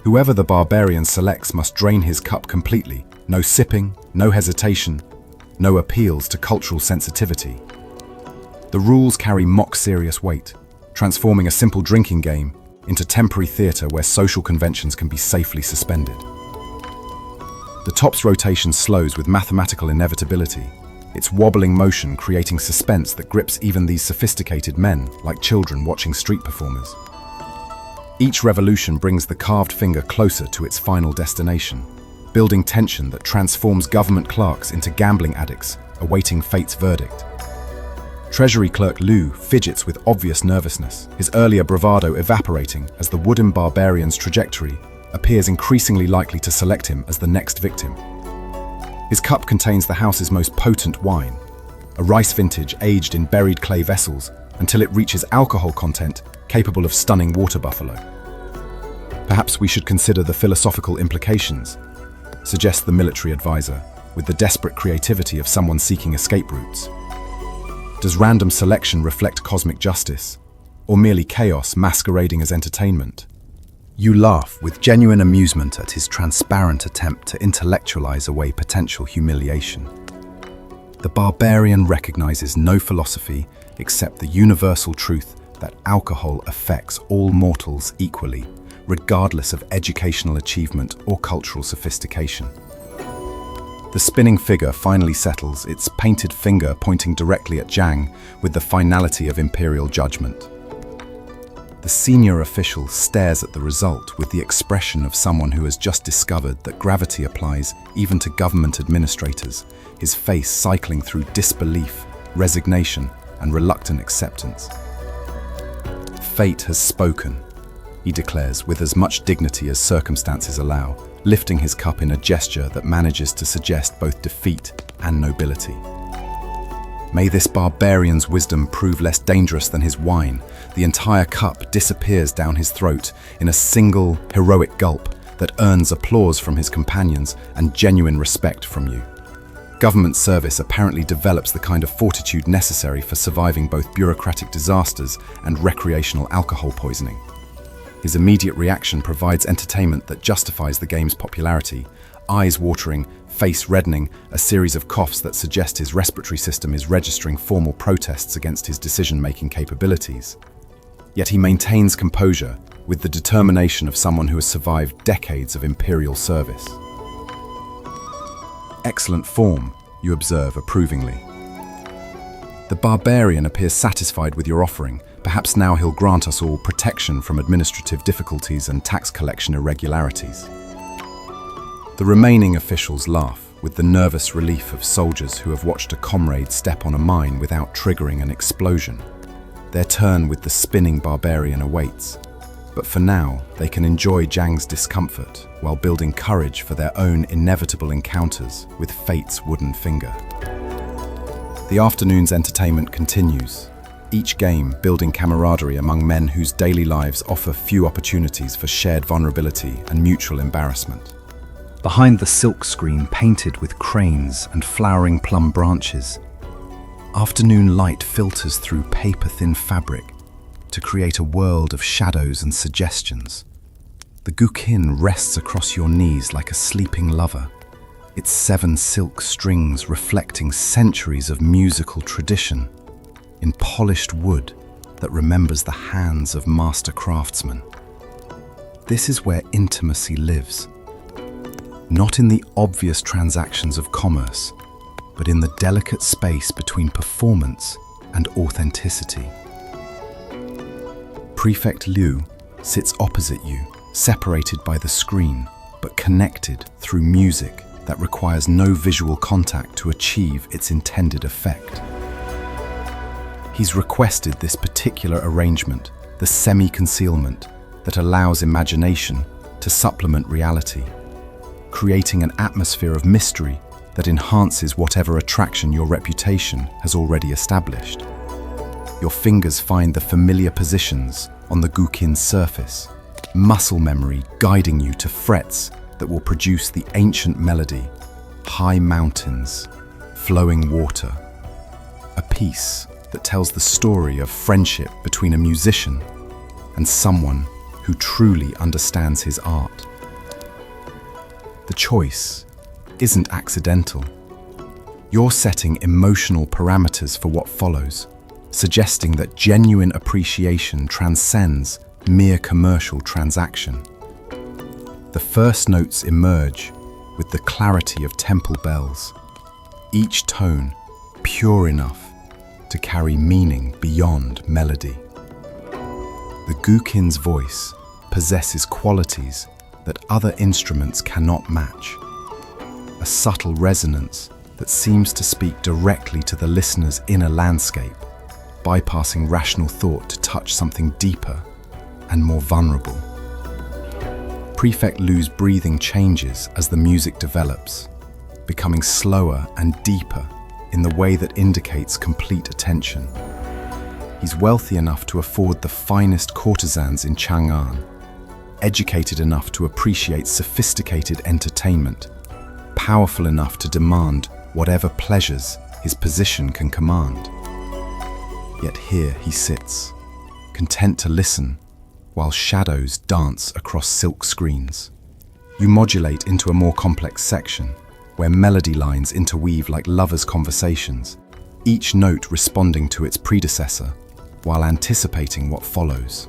Whoever the barbarian selects must drain his cup completely. No sipping, no hesitation, no appeals to cultural sensitivity. The rules carry mock-serious weight, transforming a simple drinking game into temporary theatre where social conventions can be safely suspended. The top's rotation slows with mathematical inevitability, its wobbling motion creating suspense that grips even these sophisticated men, like children watching street performers. Each revolution brings the carved finger closer to its final destination, building tension that transforms government clerks into gambling addicts awaiting fate's verdict. Treasury Clerk Liu fidgets with obvious nervousness, his earlier bravado evaporating as the wooden barbarian's trajectory appears increasingly likely to select him as the next victim. His cup contains the house's most potent wine, a rice vintage aged in buried clay vessels until it reaches alcohol content capable of stunning water buffalo. Perhaps we should consider the philosophical implications, suggests the military advisor, with the desperate creativity of someone seeking escape routes. Does random selection reflect cosmic justice, or merely chaos masquerading as entertainment? You laugh with genuine amusement at his transparent attempt to intellectualize away potential humiliation. The barbarian recognizes no philosophy except the universal truth that alcohol affects all mortals equally, regardless of educational achievement or cultural sophistication. The spinning figure finally settles, its painted finger pointing directly at Zhang with the finality of imperial judgment. The senior official stares at the result with the expression of someone who has just discovered that gravity applies even to government administrators, his face cycling through disbelief, resignation, and reluctant acceptance. Fate has spoken, he declares with as much dignity as circumstances allow, lifting his cup in a gesture that manages to suggest both defeat and nobility. May this barbarian's wisdom prove less dangerous than his wine. The entire cup disappears down his throat in a single, heroic gulp that earns applause from his companions and genuine respect from you. Government service apparently develops the kind of fortitude necessary for surviving both bureaucratic disasters and recreational alcohol poisoning. His immediate reaction provides entertainment that justifies the game's popularity, eyes watering, face reddening, a series of coughs that suggest his respiratory system is registering formal protests against his decision-making capabilities. Yet he maintains composure with the determination of someone who has survived decades of imperial service. Excellent form, you observe approvingly. The barbarian appears satisfied with your offering. Perhaps now he'll grant us all protection from administrative difficulties and tax collection irregularities. The remaining officials laugh with the nervous relief of soldiers who have watched a comrade step on a mine without triggering an explosion. Their turn with the spinning barbarian awaits. But for now, they can enjoy Zhang's discomfort while building courage for their own inevitable encounters with fate's wooden finger. The afternoon's entertainment continues, each game building camaraderie among men whose daily lives offer few opportunities for shared vulnerability and mutual embarrassment. Behind the silk screen painted with cranes and flowering plum branches, afternoon light filters through paper-thin fabric to create a world of shadows and suggestions. The guqin rests across your knees like a sleeping lover, its 7 silk strings reflecting centuries of musical tradition in polished wood that remembers the hands of master craftsmen. This is where intimacy lives. Not in the obvious transactions of commerce, but in the delicate space between performance and authenticity. Prefect Liu sits opposite you, separated by the screen, but connected through music that requires no visual contact to achieve its intended effect. He's requested this particular arrangement, the semi-concealment, that allows imagination to supplement reality, creating an atmosphere of mystery that enhances whatever attraction your reputation has already established. Your fingers find the familiar positions on the guqin's surface, muscle memory guiding you to frets that will produce the ancient melody, high mountains, flowing water. A piece that tells the story of friendship between a musician and someone who truly understands his art. The choice isn't accidental. You're setting emotional parameters for what follows, suggesting that genuine appreciation transcends mere commercial transaction. The first notes emerge with the clarity of temple bells, each tone pure enough to carry meaning beyond melody. The guqin's voice possesses qualities that other instruments cannot match, a subtle resonance that seems to speak directly to the listener's inner landscape, bypassing rational thought to touch something deeper and more vulnerable. Prefect Lu's breathing changes as the music develops, becoming slower and deeper in the way that indicates complete attention. He's wealthy enough to afford the finest courtesans in Chang'an, educated enough to appreciate sophisticated entertainment, powerful enough to demand whatever pleasures his position can command. Yet here he sits, content to listen while shadows dance across silk screens. You modulate into a more complex section, where melody lines interweave like lovers' conversations, each note responding to its predecessor while anticipating what follows.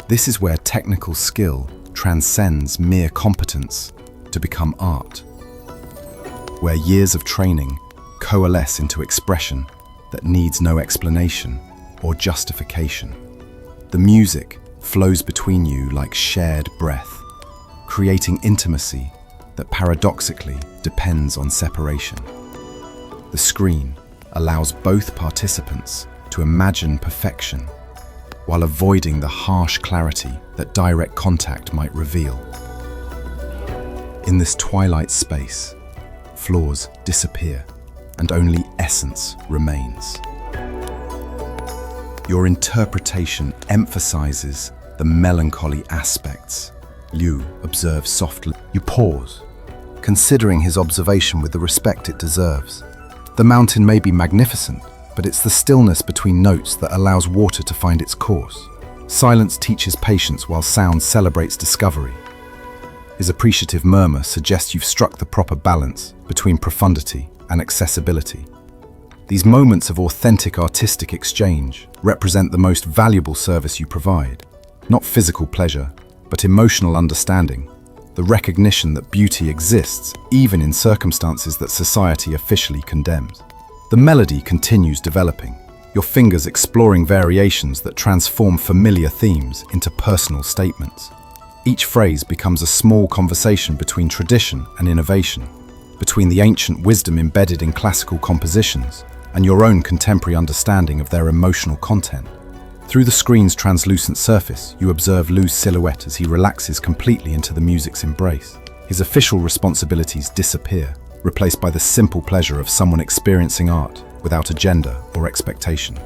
This is where technical skill transcends mere competence to become art, where years of training coalesce into expression that needs no explanation or justification. The music flows between you like shared breath, creating intimacy that paradoxically depends on separation. The screen allows both participants to imagine perfection while avoiding the harsh clarity that direct contact might reveal. In this twilight space, flaws disappear and only essence remains. Your interpretation emphasizes the melancholy aspects. Liu observes softly. You pause, considering his observation with the respect it deserves. The mountain may be magnificent, but it's the stillness between notes that allows water to find its course. Silence teaches patience while sound celebrates discovery. His appreciative murmur suggests you've struck the proper balance between profundity and accessibility. These moments of authentic artistic exchange represent the most valuable service you provide, not physical pleasure, but emotional understanding, the recognition that beauty exists even in circumstances that society officially condemns. The melody continues developing, your fingers exploring variations that transform familiar themes into personal statements. Each phrase becomes a small conversation between tradition and innovation, between the ancient wisdom embedded in classical compositions and your own contemporary understanding of their emotional content. Through the screen's translucent surface, you observe Lu's silhouette as he relaxes completely into the music's embrace. His official responsibilities disappear, replaced by the simple pleasure of someone experiencing art without agenda or expectation.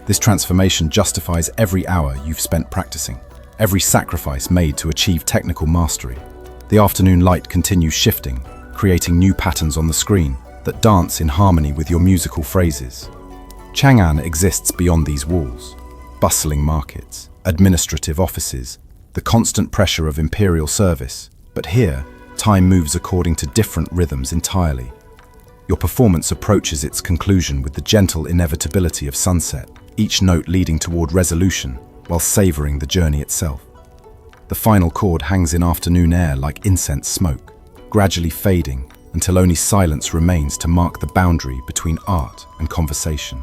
This transformation justifies every hour you've spent practicing, every sacrifice made to achieve technical mastery. The afternoon light continues shifting, creating new patterns on the screen that dance in harmony with your musical phrases. Chang'an exists beyond these walls. Bustling markets, administrative offices, the constant pressure of imperial service. But here, time moves according to different rhythms entirely. Your performance approaches its conclusion with the gentle inevitability of sunset, each note leading toward resolution while savoring the journey itself. The final chord hangs in afternoon air like incense smoke, gradually fading until only silence remains to mark the boundary between art and conversation.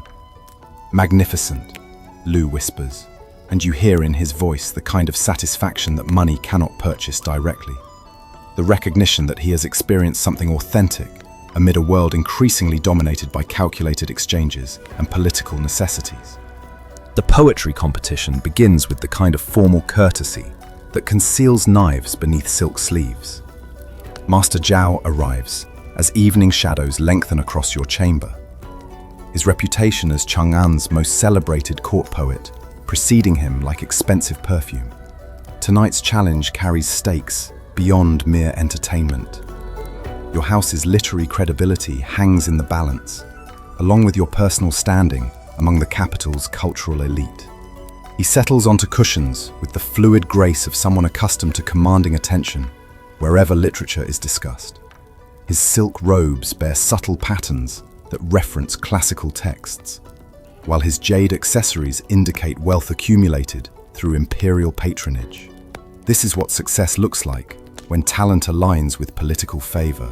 Magnificent, Lu whispers, and you hear in his voice the kind of satisfaction that money cannot purchase directly. The recognition that he has experienced something authentic amid a world increasingly dominated by calculated exchanges and political necessities. The poetry competition begins with the kind of formal courtesy that conceals knives beneath silk sleeves. Master Zhao arrives as evening shadows lengthen across your chamber. his reputation as Chang'an's most celebrated court poet, preceding him like expensive perfume. Tonight's challenge carries stakes beyond mere entertainment. Your house's literary credibility hangs in the balance, along with your personal standing among the capital's cultural elite. He settles onto cushions with the fluid grace of someone accustomed to commanding attention wherever literature is discussed. His silk robes bear subtle patterns that reference classical texts, while his jade accessories indicate wealth accumulated through imperial patronage. This is what success looks like when talent aligns with political favor,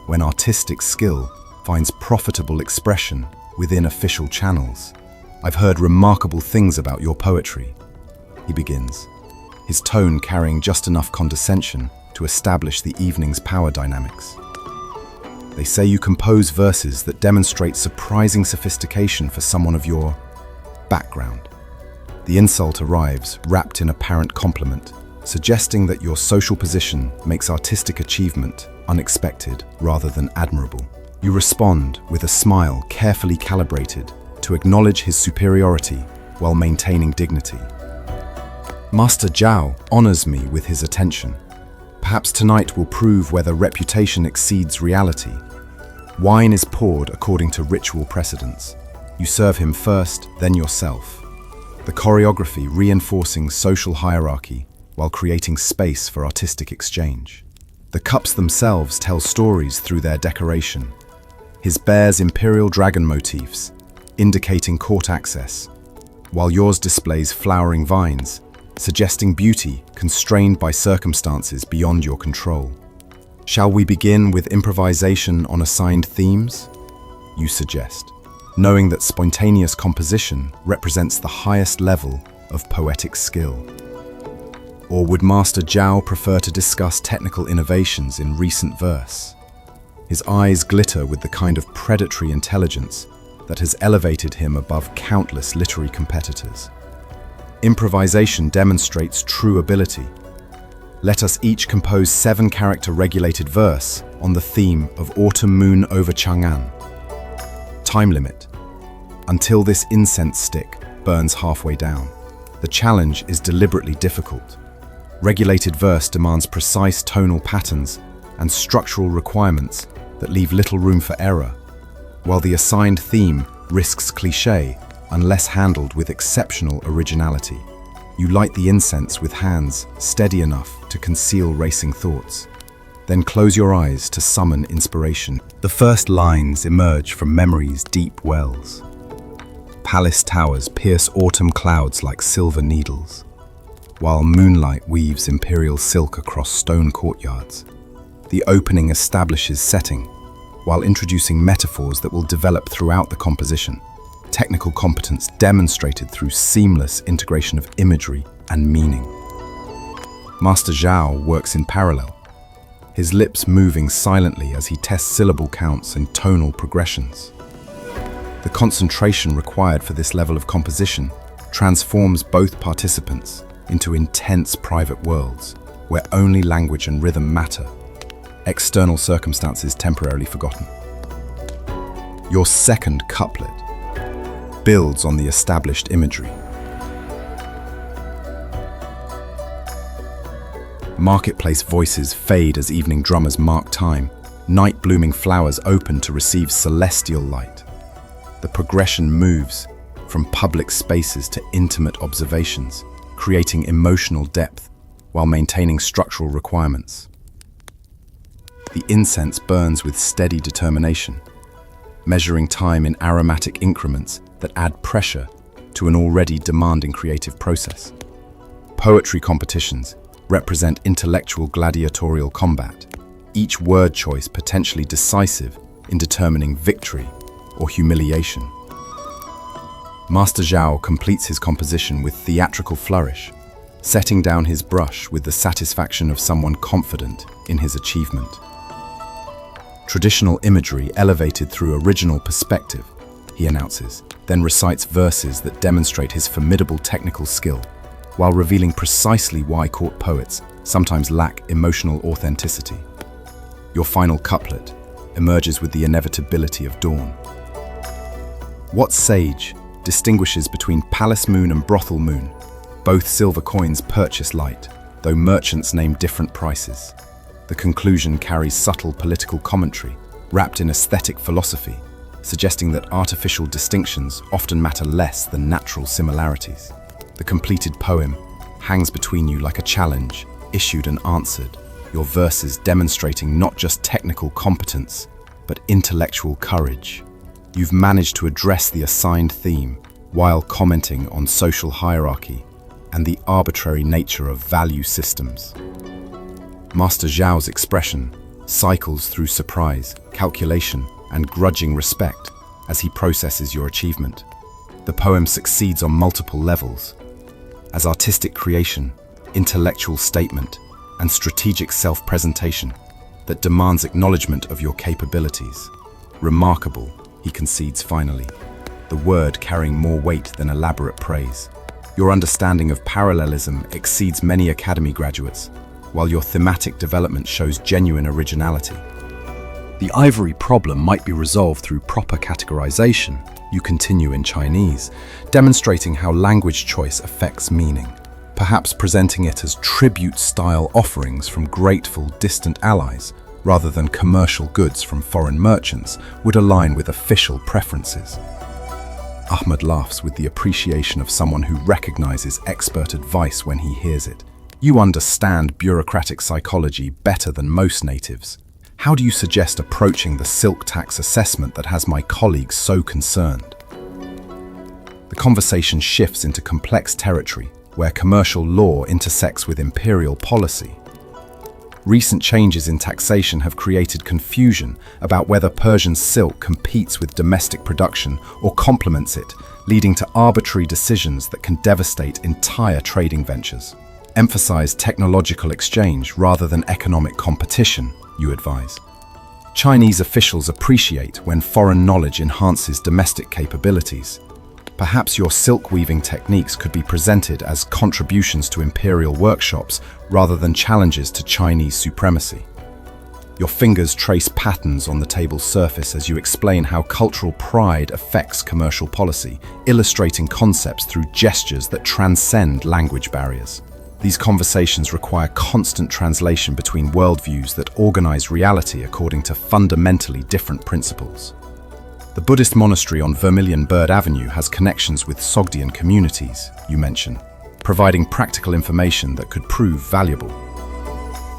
when artistic skill finds profitable expression within official channels. I've heard remarkable things about your poetry, he begins, his tone carrying just enough condescension to establish the evening's power dynamics. They say you compose verses that demonstrate surprising sophistication for someone of your background. The insult arrives wrapped in apparent compliment, suggesting that your social position makes artistic achievement unexpected rather than admirable. You respond with a smile carefully calibrated to acknowledge his superiority while maintaining dignity. Master Zhao honors me with his attention. Perhaps tonight will prove whether reputation exceeds reality. Wine is poured according to ritual precedents. You serve him first, then yourself. The choreography reinforcing social hierarchy while creating space for artistic exchange. The cups themselves tell stories through their decoration. His bears imperial dragon motifs, indicating court access, while yours displays flowering vines, suggesting beauty constrained by circumstances beyond your control. Shall we begin with improvisation on assigned themes? You suggest, knowing that spontaneous composition represents the highest level of poetic skill. Or would Master Zhao prefer to discuss technical innovations in recent verse? His eyes glitter with the kind of predatory intelligence that has elevated him above countless literary competitors. Improvisation demonstrates true ability. Let us each compose 7-character regulated verse on the theme of Autumn Moon over Chang'an. Time limit: until this incense stick burns halfway down. The challenge is deliberately difficult. Regulated verse demands precise tonal patterns and structural requirements that leave little room for error, while the assigned theme risks cliché unless handled with exceptional originality. You light the incense with hands steady enough to conceal racing thoughts. Then close your eyes to summon inspiration. The first lines emerge from memory's deep wells. Palace towers pierce autumn clouds like silver needles, while moonlight weaves imperial silk across stone courtyards. The opening establishes setting, while introducing metaphors that will develop throughout the composition. Technical competence demonstrated through seamless integration of imagery and meaning. Master Zhao works in parallel, his lips moving silently as he tests syllable counts and tonal progressions. The concentration required for this level of composition transforms both participants into intense private worlds where only language and rhythm matter, external circumstances temporarily forgotten. Your second couplet builds on the established imagery. Marketplace voices fade as evening drummers mark time. Night blooming flowers open to receive celestial light. The progression moves from public spaces to intimate observations, creating emotional depth while maintaining structural requirements. The incense burns with steady determination, measuring time in aromatic increments that add pressure to an already demanding creative process. Poetry competitions represent intellectual gladiatorial combat, each word choice potentially decisive in determining victory or humiliation. Master Zhao completes his composition with theatrical flourish, setting down his brush with the satisfaction of someone confident in his achievement. Traditional imagery elevated through original perspective, he announces, then recites verses that demonstrate his formidable technical skill, while revealing precisely why court poets sometimes lack emotional authenticity. Your final couplet emerges with the inevitability of dawn. What sage distinguishes between palace moon and brothel moon? Both silver coins purchase light, though merchants name different prices. The conclusion carries subtle political commentary, wrapped in aesthetic philosophy, suggesting that artificial distinctions often matter less than natural similarities. The completed poem hangs between you like a challenge, issued and answered, your verses demonstrating not just technical competence, but intellectual courage. You've managed to address the assigned theme while commenting on social hierarchy and the arbitrary nature of value systems. Master Zhao's expression cycles through surprise, calculation, and grudging respect as he processes your achievement. The poem succeeds on multiple levels, as artistic creation, intellectual statement, and strategic self-presentation that demands acknowledgement of your capabilities. Remarkable, he concedes finally, the word carrying more weight than elaborate praise. Your understanding of parallelism exceeds many academy graduates, while your thematic development shows genuine originality. The ivory problem might be resolved through proper categorization. You continue in Chinese, demonstrating how language choice affects meaning. Perhaps presenting it as tribute-style offerings from grateful, distant allies, rather than commercial goods from foreign merchants, would align with official preferences. Ahmed laughs with the appreciation of someone who recognizes expert advice when he hears it. You understand bureaucratic psychology better than most natives. How do you suggest approaching the silk tax assessment that has my colleagues so concerned? The conversation shifts into complex territory, where commercial law intersects with imperial policy. Recent changes in taxation have created confusion about whether Persian silk competes with domestic production or complements it, leading to arbitrary decisions that can devastate entire trading ventures. Emphasize technological exchange rather than economic competition, you advise. Chinese officials appreciate when foreign knowledge enhances domestic capabilities. Perhaps your silk weaving techniques could be presented as contributions to imperial workshops rather than challenges to Chinese supremacy. Your fingers trace patterns on the table's surface as you explain how cultural pride affects commercial policy, illustrating concepts through gestures that transcend language barriers. These conversations require constant translation between worldviews that organize reality according to fundamentally different principles. The Buddhist monastery on Vermilion Bird Avenue has connections with Sogdian communities, you mention, providing practical information that could prove valuable.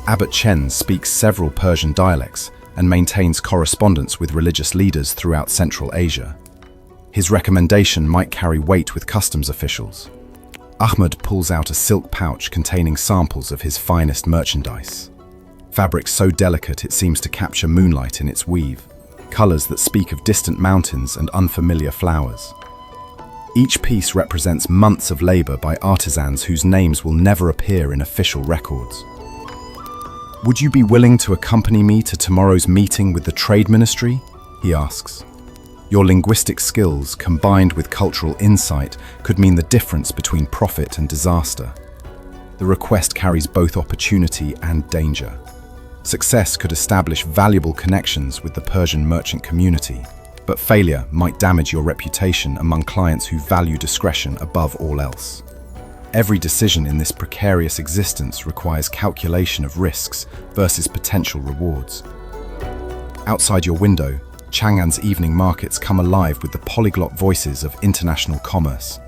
Abbot Chen speaks several Persian dialects and maintains correspondence with religious leaders throughout Central Asia. His recommendation might carry weight with customs officials. Ahmed pulls out a silk pouch containing samples of his finest merchandise. Fabric so delicate it seems to capture moonlight in its weave, colors that speak of distant mountains and unfamiliar flowers. Each piece represents months of labor by artisans whose names will never appear in official records. Would you be willing to accompany me to tomorrow's meeting with the Trade Ministry? He asks. Your linguistic skills, combined with cultural insight, could mean the difference between profit and disaster. The request carries both opportunity and danger. Success could establish valuable connections with the Persian merchant community, but failure might damage your reputation among clients who value discretion above all else. Every decision in this precarious existence requires calculation of risks versus potential rewards. Outside your window, Chang'an's evening markets come alive with the polyglot voices of international commerce.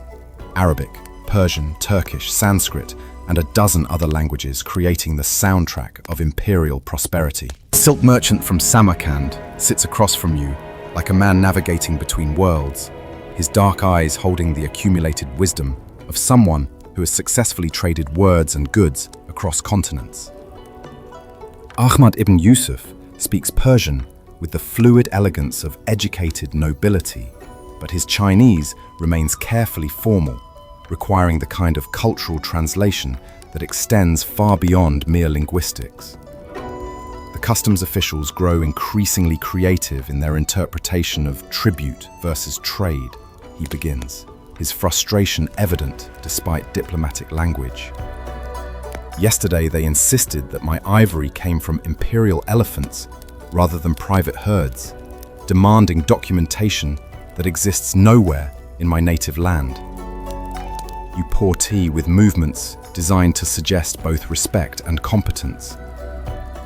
Arabic, Persian, Turkish, Sanskrit, and a dozen other languages creating the soundtrack of imperial prosperity. A silk merchant from Samarkand sits across from you, like a man navigating between worlds, his dark eyes holding the accumulated wisdom of someone who has successfully traded words and goods across continents. Ahmad ibn Yusuf speaks Persian with the fluid elegance of educated nobility, but his Chinese remains carefully formal, requiring the kind of cultural translation that extends far beyond mere linguistics. The customs officials grow increasingly creative in their interpretation of tribute versus trade, he begins, his frustration evident despite diplomatic language. Yesterday they insisted that my ivory came from imperial elephants rather than private herds, demanding documentation that exists nowhere in my native land. You pour tea with movements designed to suggest both respect and competence,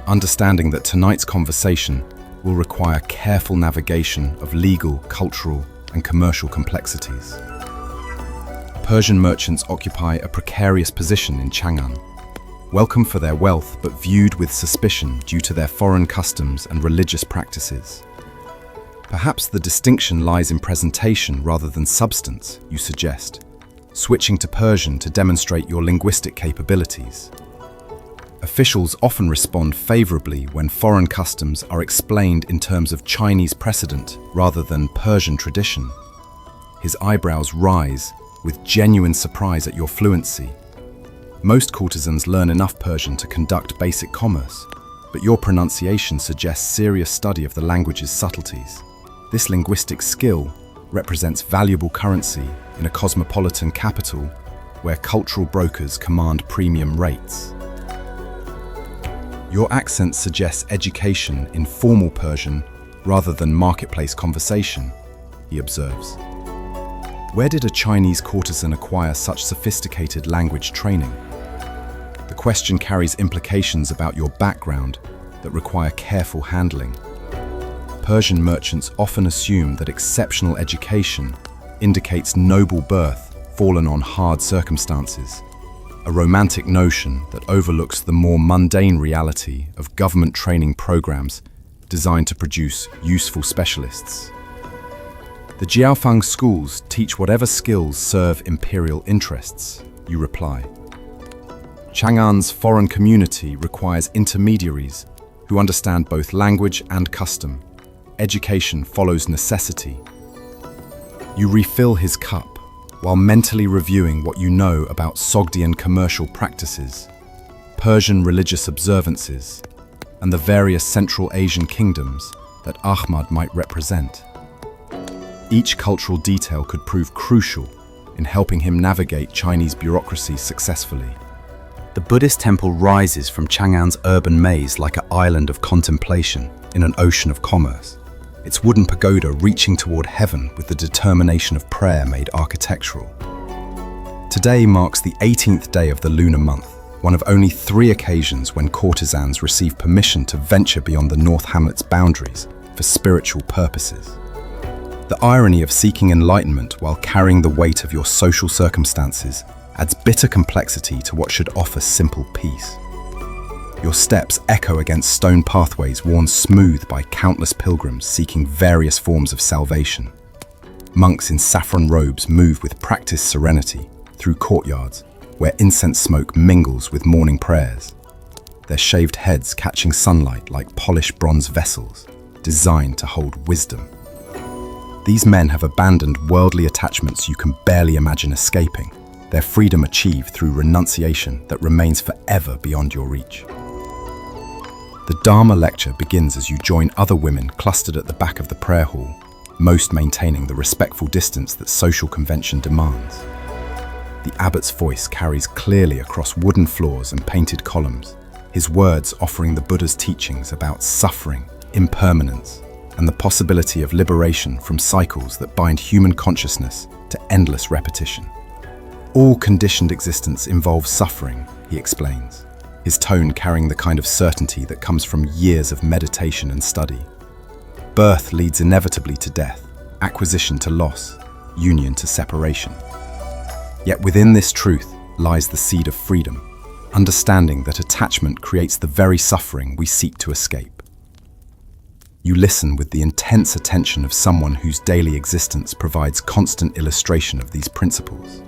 understanding that tonight's conversation will require careful navigation of legal, cultural, and commercial complexities. Persian merchants occupy a precarious position in Chang'an, welcome for their wealth but viewed with suspicion due to their foreign customs and religious practices. Perhaps the distinction lies in presentation rather than substance, you suggest, switching to Persian to demonstrate your linguistic capabilities. Officials often respond favorably when foreign customs are explained in terms of Chinese precedent rather than Persian tradition. His eyebrows rise with genuine surprise at your fluency. Most courtesans learn enough Persian to conduct basic commerce, but your pronunciation suggests serious study of the language's subtleties. This linguistic skill represents valuable currency in a cosmopolitan capital where cultural brokers command premium rates. Your accent suggests education in formal Persian rather than marketplace conversation, he observes. Where did a Chinese courtesan acquire such sophisticated language training? The question carries implications about your background that require careful handling. Persian merchants often assume that exceptional education indicates noble birth fallen on hard circumstances, a romantic notion that overlooks the more mundane reality of government training programs designed to produce useful specialists. The Jiaofang schools teach whatever skills serve imperial interests, you reply. Chang'an's foreign community requires intermediaries who understand both language and custom. Education follows necessity. You refill his cup while mentally reviewing what you know about Sogdian commercial practices, Persian religious observances, and the various Central Asian kingdoms that Ahmad might represent. Each cultural detail could prove crucial in helping him navigate Chinese bureaucracy successfully. The Buddhist temple rises from Chang'an's urban maze like an island of contemplation in an ocean of commerce, its wooden pagoda reaching toward heaven with the determination of prayer made architectural. Today marks the 18th day of the lunar month, one of only 3 occasions when courtesans receive permission to venture beyond the North Hamlet's boundaries for spiritual purposes. The irony of seeking enlightenment while carrying the weight of your social circumstances adds bitter complexity to what should offer simple peace. Your steps echo against stone pathways worn smooth by countless pilgrims seeking various forms of salvation. Monks in saffron robes move with practiced serenity through courtyards where incense smoke mingles with morning prayers, their shaved heads catching sunlight like polished bronze vessels designed to hold wisdom. These men have abandoned worldly attachments you can barely imagine escaping, their freedom achieved through renunciation that remains forever beyond your reach. The Dharma lecture begins as you join other women clustered at the back of the prayer hall, most maintaining the respectful distance that social convention demands. The abbot's voice carries clearly across wooden floors and painted columns, his words offering the Buddha's teachings about suffering, impermanence, and the possibility of liberation from cycles that bind human consciousness to endless repetition. All conditioned existence involves suffering, he explains, his tone carrying the kind of certainty that comes from years of meditation and study. Birth leads inevitably to death, acquisition to loss, union to separation. Yet within this truth lies the seed of freedom, understanding that attachment creates the very suffering we seek to escape. You listen with the intense attention of someone whose daily existence provides constant illustration of these principles.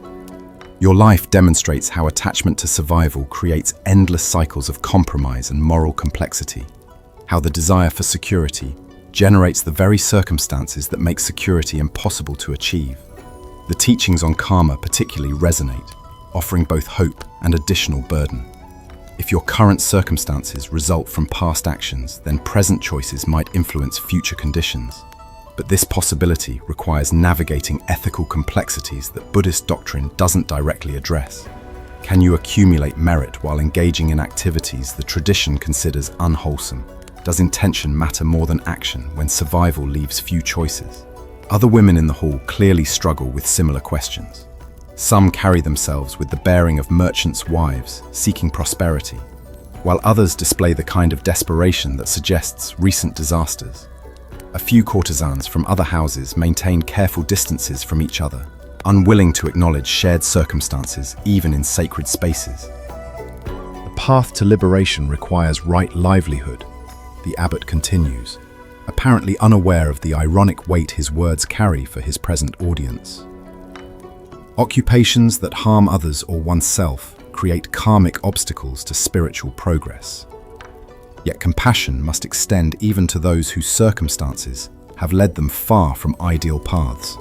Your life demonstrates how attachment to survival creates endless cycles of compromise and moral complexity, how the desire for security generates the very circumstances that make security impossible to achieve. The teachings on karma particularly resonate, offering both hope and additional burden. If your current circumstances result from past actions, then present choices might influence future conditions. But this possibility requires navigating ethical complexities that Buddhist doctrine doesn't directly address. Can you accumulate merit while engaging in activities the tradition considers unwholesome? Does intention matter more than action when survival leaves few choices? Other women in the hall clearly struggle with similar questions. Some carry themselves with the bearing of merchants' wives seeking prosperity, while others display the kind of desperation that suggests recent disasters. A few courtesans from other houses maintain careful distances from each other, unwilling to acknowledge shared circumstances even in sacred spaces. The path to liberation requires right livelihood, the abbot continues, apparently unaware of the ironic weight his words carry for his present audience. Occupations that harm others or oneself create karmic obstacles to spiritual progress. Yet compassion must extend even to those whose circumstances have led them far from ideal paths.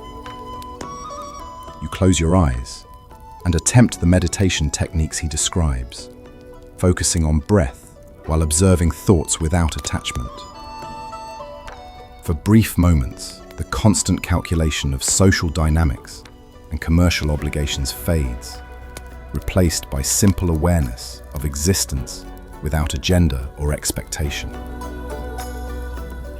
You close your eyes and attempt the meditation techniques he describes, focusing on breath while observing thoughts without attachment. For brief moments, the constant calculation of social dynamics and commercial obligations fades, replaced by simple awareness of existence without agenda or expectation.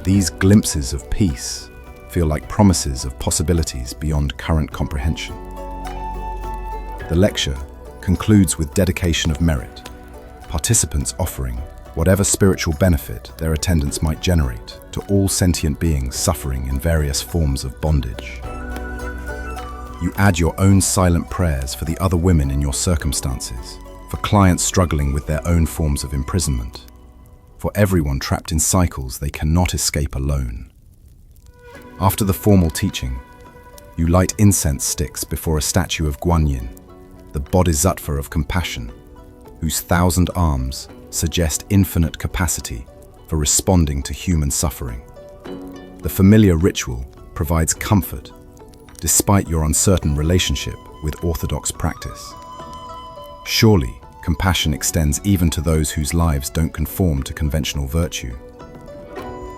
These glimpses of peace feel like promises of possibilities beyond current comprehension. The lecture concludes with dedication of merit, participants offering whatever spiritual benefit their attendance might generate to all sentient beings suffering in various forms of bondage. You add your own silent prayers for the other women in your circumstances, for clients struggling with their own forms of imprisonment, for everyone trapped in cycles they cannot escape alone. After the formal teaching, you light incense sticks before a statue of Guanyin, the bodhisattva of compassion, whose 1,000 arms suggest infinite capacity for responding to human suffering. The familiar ritual provides comfort despite your uncertain relationship with orthodox practice. Surely, compassion extends even to those whose lives don't conform to conventional virtue.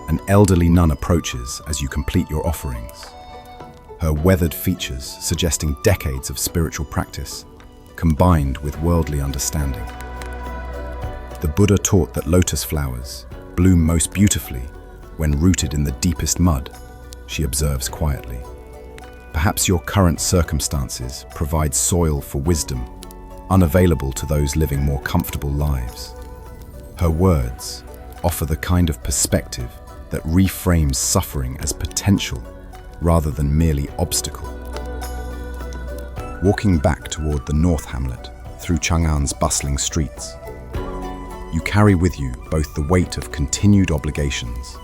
An elderly nun approaches as you complete your offerings, her weathered features suggesting decades of spiritual practice, combined with worldly understanding. The Buddha taught that lotus flowers bloom most beautifully when rooted in the deepest mud, she observes quietly. Perhaps your current circumstances provide soil for wisdom, unavailable to those living more comfortable lives. Her words offer the kind of perspective that reframes suffering as potential rather than merely obstacle. Walking back toward the North Hamlet through Chang'an's bustling streets, you carry with you both the weight of continued obligations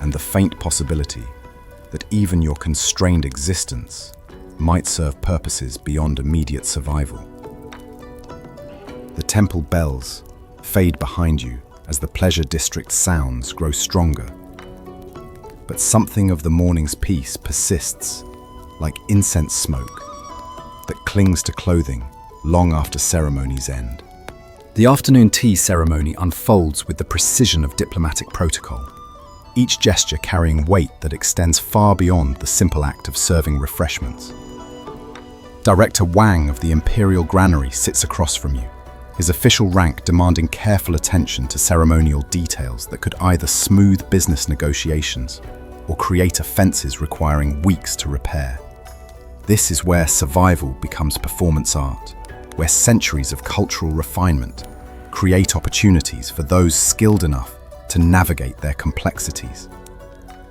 and the faint possibility that even your constrained existence might serve purposes beyond immediate survival. The temple bells fade behind you as the pleasure district sounds grow stronger. But something of the morning's peace persists, like incense smoke that clings to clothing long after ceremonies end. The afternoon tea ceremony unfolds with the precision of diplomatic protocol, each gesture carrying weight that extends far beyond the simple act of serving refreshments. Director Wang of the Imperial Granary sits across from you, his official rank demanding careful attention to ceremonial details that could either smooth business negotiations or create offenses requiring weeks to repair. This is where survival becomes performance art, where centuries of cultural refinement create opportunities for those skilled enough to navigate their complexities.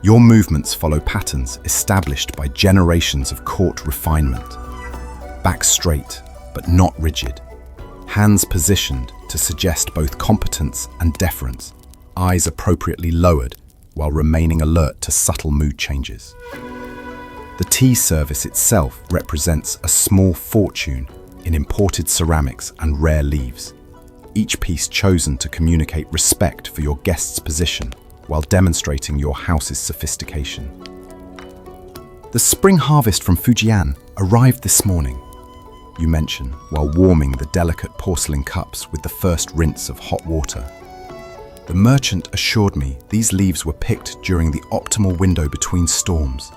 Your movements follow patterns established by generations of court refinement. Back straight, but not rigid. Hands positioned to suggest both competence and deference. Eyes appropriately lowered while remaining alert to subtle mood changes. The tea service itself represents a small fortune in imported ceramics and rare leaves, each piece chosen to communicate respect for your guest's position while demonstrating your house's sophistication. The spring harvest from Fujian arrived this morning, you mention while warming the delicate porcelain cups with the first rinse of hot water. The merchant assured me these leaves were picked during the optimal window between storms,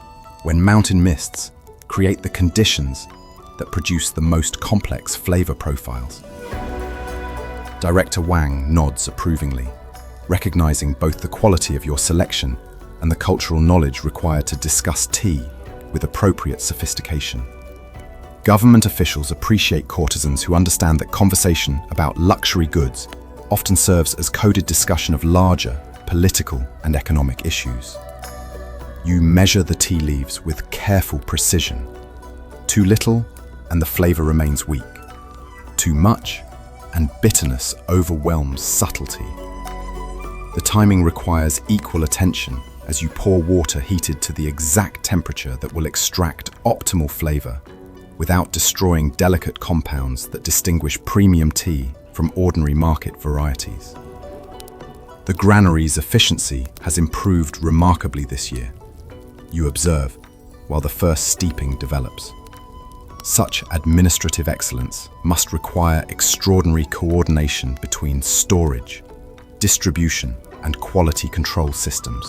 when mountain mists create the conditions that produce the most complex flavor profiles. Director Wang nods approvingly, recognizing both the quality of your selection and the cultural knowledge required to discuss tea with appropriate sophistication. Government officials appreciate courtesans who understand that conversation about luxury goods often serves as coded discussion of larger political and economic issues. You measure the tea leaves with careful precision. Too little, and the flavor remains weak. Too much, and bitterness overwhelms subtlety. The timing requires equal attention as you pour water heated to the exact temperature that will extract optimal flavor without destroying delicate compounds that distinguish premium tea from ordinary market varieties. The granary's efficiency has improved remarkably this year. You observe while the first steeping develops. Such administrative excellence must require extraordinary coordination between storage, distribution, and quality control systems.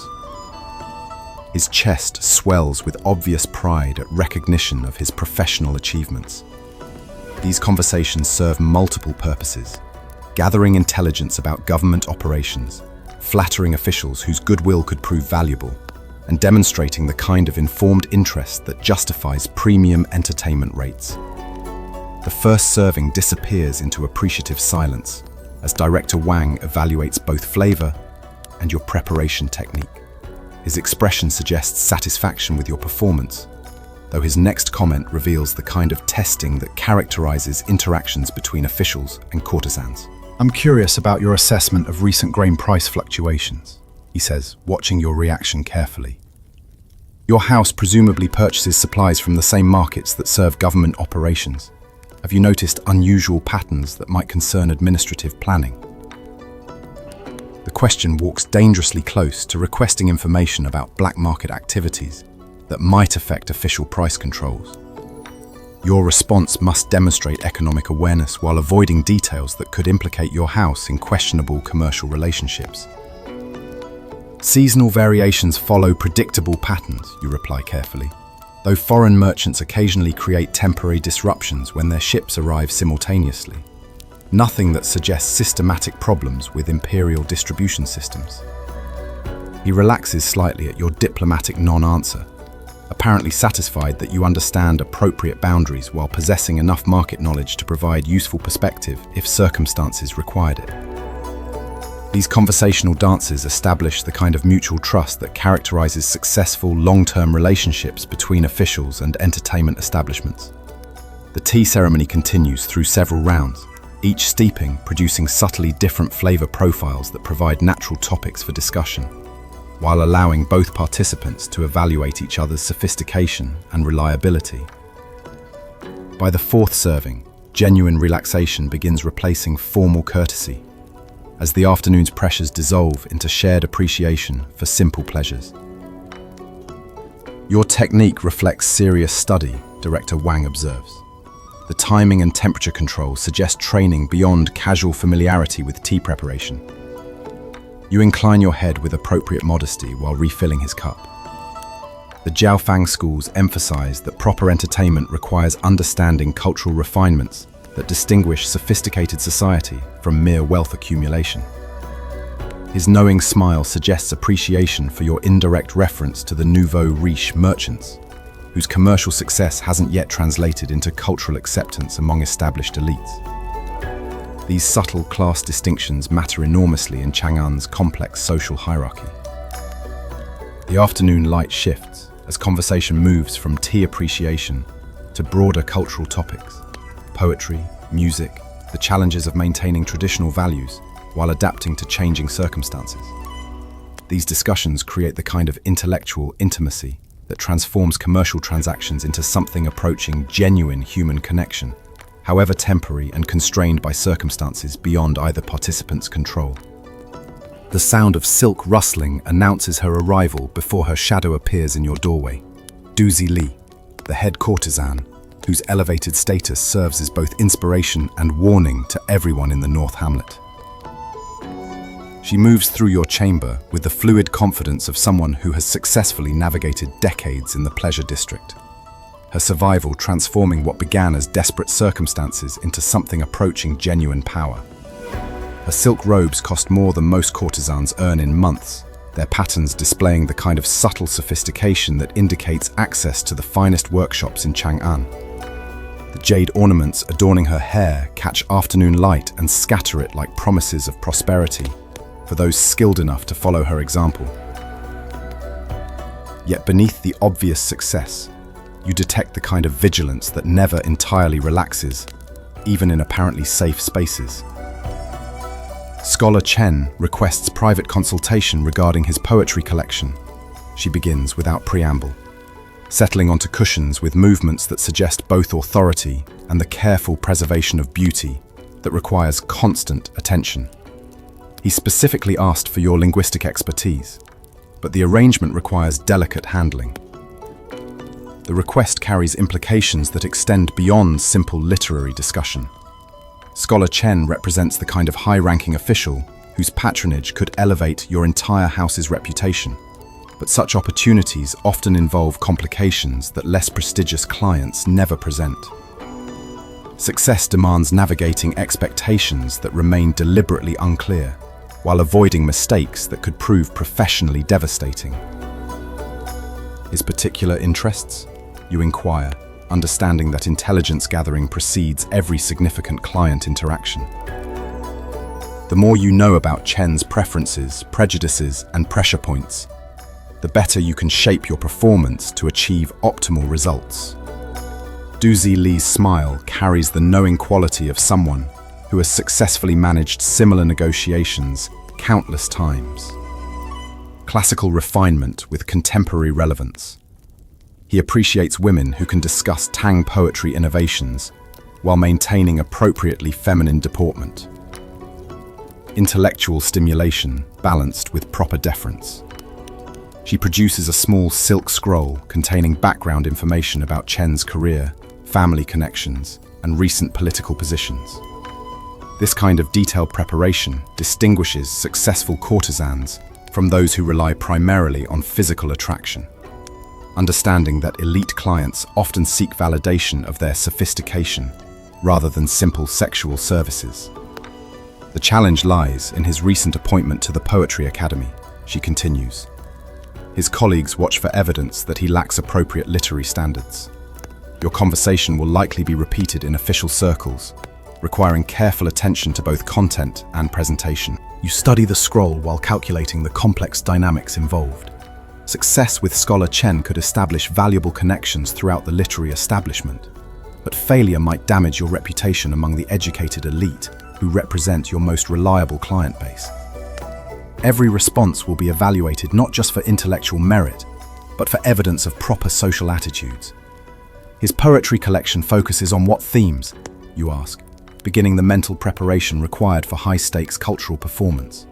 His chest swells with obvious pride at recognition of his professional achievements. These conversations serve multiple purposes: gathering intelligence about government operations, flattering officials whose goodwill could prove valuable, and demonstrating the kind of informed interest that justifies premium entertainment rates. The first serving disappears into appreciative silence as Director Wang evaluates both flavor and your preparation technique. His expression suggests satisfaction with your performance, though his next comment reveals the kind of testing that characterizes interactions between officials and courtesans. I'm curious about your assessment of recent grain price fluctuations, he says, watching your reaction carefully. Your house presumably purchases supplies from the same markets that serve government operations. Have you noticed unusual patterns that might concern administrative planning? The question walks dangerously close to requesting information about black market activities that might affect official price controls. Your response must demonstrate economic awareness while avoiding details that could implicate your house in questionable commercial relationships. Seasonal variations follow predictable patterns, you reply carefully, though foreign merchants occasionally create temporary disruptions when their ships arrive simultaneously. Nothing that suggests systematic problems with imperial distribution systems. He relaxes slightly at your diplomatic non-answer, apparently satisfied that you understand appropriate boundaries while possessing enough market knowledge to provide useful perspective if circumstances required it. These conversational dances establish the kind of mutual trust that characterizes successful long-term relationships between officials and entertainment establishments. The tea ceremony continues through several rounds, each steeping producing subtly different flavor profiles that provide natural topics for discussion, while allowing both participants to evaluate each other's sophistication and reliability. By the fourth serving, genuine relaxation begins replacing formal courtesy, as the afternoon's pressures dissolve into shared appreciation for simple pleasures. Your technique reflects serious study, Director Wang observes. The timing and temperature control suggest training beyond casual familiarity with tea preparation. You incline your head with appropriate modesty while refilling his cup. The Jiaofang schools emphasize that proper entertainment requires understanding cultural refinements that distinguish sophisticated society from mere wealth accumulation. His knowing smile suggests appreciation for your indirect reference to the nouveau riche merchants, whose commercial success hasn't yet translated into cultural acceptance among established elites. These subtle class distinctions matter enormously in Chang'an's complex social hierarchy. The afternoon light shifts as conversation moves from tea appreciation to broader cultural topics: poetry, music, the challenges of maintaining traditional values while adapting to changing circumstances. These discussions create the kind of intellectual intimacy that transforms commercial transactions into something approaching genuine human connection, however temporary and constrained by circumstances beyond either participant's control. The sound of silk rustling announces her arrival before her shadow appears in your doorway. Duzi Li, the head courtesan, whose elevated status serves as both inspiration and warning to everyone in the North Hamlet. She moves through your chamber with the fluid confidence of someone who has successfully navigated decades in the pleasure district, her survival transforming what began as desperate circumstances into something approaching genuine power. Her silk robes cost more than most courtesans earn in months, their patterns displaying the kind of subtle sophistication that indicates access to the finest workshops in Chang'an. The jade ornaments adorning her hair catch afternoon light and scatter it like promises of prosperity for those skilled enough to follow her example. Yet beneath the obvious success, you detect the kind of vigilance that never entirely relaxes, even in apparently safe spaces. Scholar Chen requests private consultation regarding his poetry collection. She begins without preamble, settling onto cushions with movements that suggest both authority and the careful preservation of beauty that requires constant attention. He specifically asked for your linguistic expertise, but the arrangement requires delicate handling. The request carries implications that extend beyond simple literary discussion. Scholar Chen represents the kind of high-ranking official whose patronage could elevate your entire house's reputation. But such opportunities often involve complications that less prestigious clients never present. Success demands navigating expectations that remain deliberately unclear, while avoiding mistakes that could prove professionally devastating. His particular interests? You inquire, understanding that intelligence gathering precedes every significant client interaction. The more you know about Chen's preferences, prejudices, and pressure points, the better you can shape your performance to achieve optimal results. Duzi Li's smile carries the knowing quality of someone who has successfully managed similar negotiations countless times. Classical refinement with contemporary relevance. He appreciates women who can discuss Tang poetry innovations while maintaining appropriately feminine deportment. Intellectual stimulation balanced with proper deference. She produces a small silk scroll containing background information about Chen's career, family connections, and recent political positions. This kind of detailed preparation distinguishes successful courtesans from those who rely primarily on physical attraction. Understanding that elite clients often seek validation of their sophistication rather than simple sexual services. The challenge lies in his recent appointment to the Poetry Academy, she continues. His colleagues watch for evidence that he lacks appropriate literary standards. Your conversation will likely be repeated in official circles, requiring careful attention to both content and presentation. You study the scroll while calculating the complex dynamics involved. Success with Scholar Chen could establish valuable connections throughout the literary establishment, but failure might damage your reputation among the educated elite who represent your most reliable client base. Every response will be evaluated not just for intellectual merit, but for evidence of proper social attitudes. His poetry collection focuses on what themes, you ask, beginning the mental preparation required for high-stakes cultural performance.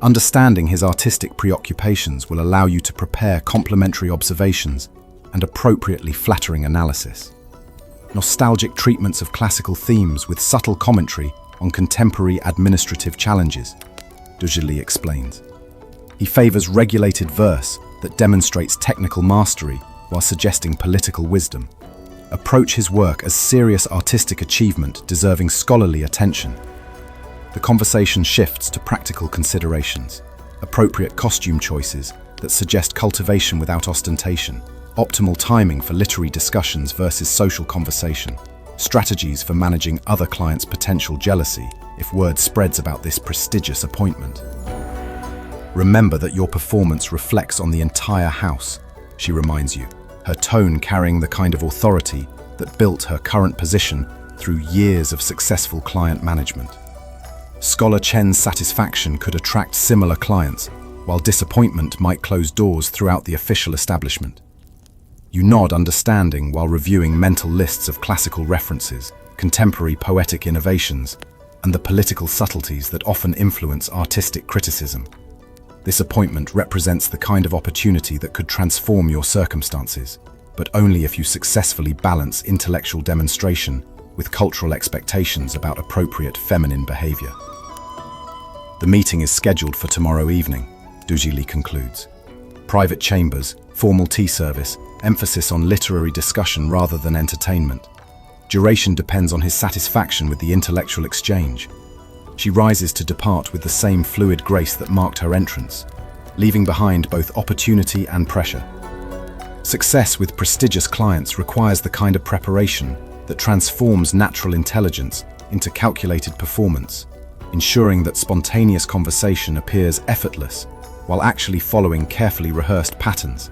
Understanding his artistic preoccupations will allow you to prepare complementary observations and appropriately flattering analysis. Nostalgic treatments of classical themes with subtle commentary on contemporary administrative challenges, Duzi Li explains. He favors regulated verse that demonstrates technical mastery while suggesting political wisdom. Approach his work as serious artistic achievement deserving scholarly attention. The conversation shifts to practical considerations, appropriate costume choices that suggest cultivation without ostentation, optimal timing for literary discussions versus social conversation, strategies for managing other clients' potential jealousy if word spreads about this prestigious appointment. Remember that your performance reflects on the entire house, she reminds you, her tone carrying the kind of authority that built her current position through years of successful client management. Scholar Chen's satisfaction could attract similar clients, while disappointment might close doors throughout the official establishment. You nod understanding while reviewing mental lists of classical references, contemporary poetic innovations, and the political subtleties that often influence artistic criticism. This appointment represents the kind of opportunity that could transform your circumstances, but only if you successfully balance intellectual demonstration with cultural expectations about appropriate feminine behavior. The meeting is scheduled for tomorrow evening, Duzi Li concludes. Private chambers, formal tea service, emphasis on literary discussion rather than entertainment. Duration depends on his satisfaction with the intellectual exchange. She rises to depart with the same fluid grace that marked her entrance, leaving behind both opportunity and pressure. Success with prestigious clients requires the kind of preparation that transforms natural intelligence into calculated performance, ensuring that spontaneous conversation appears effortless while actually following carefully rehearsed patterns.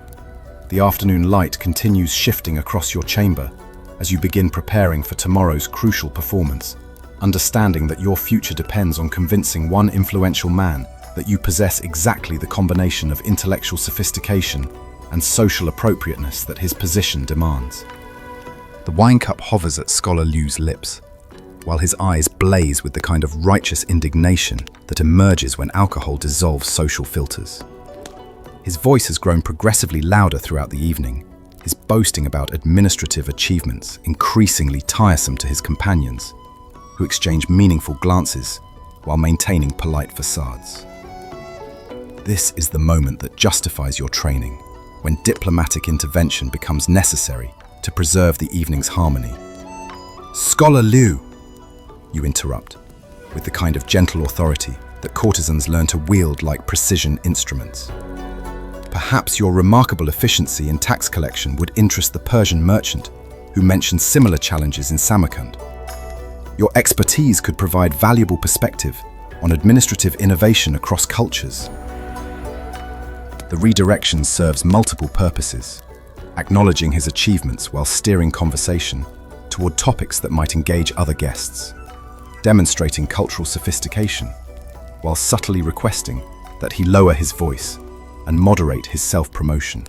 The afternoon light continues shifting across your chamber as you begin preparing for tomorrow's crucial performance, understanding that your future depends on convincing one influential man that you possess exactly the combination of intellectual sophistication and social appropriateness that his position demands. The wine cup hovers at Scholar Liu's lips, while his eyes blaze with the kind of righteous indignation that emerges when alcohol dissolves social filters. His voice has grown progressively louder throughout the evening, his boasting about administrative achievements increasingly tiresome to his companions, who exchange meaningful glances while maintaining polite facades. This is the moment that justifies your training, when diplomatic intervention becomes necessary to preserve the evening's harmony. "Scholar Liu," you interrupt, with the kind of gentle authority that courtesans learn to wield like precision instruments. Perhaps your remarkable efficiency in tax collection would interest the Persian merchant who mentioned similar challenges in Samarkand. Your expertise could provide valuable perspective on administrative innovation across cultures. The redirection serves multiple purposes, acknowledging his achievements while steering conversation toward topics that might engage other guests, demonstrating cultural sophistication, while subtly requesting that he lower his voice and moderate his self-promotion.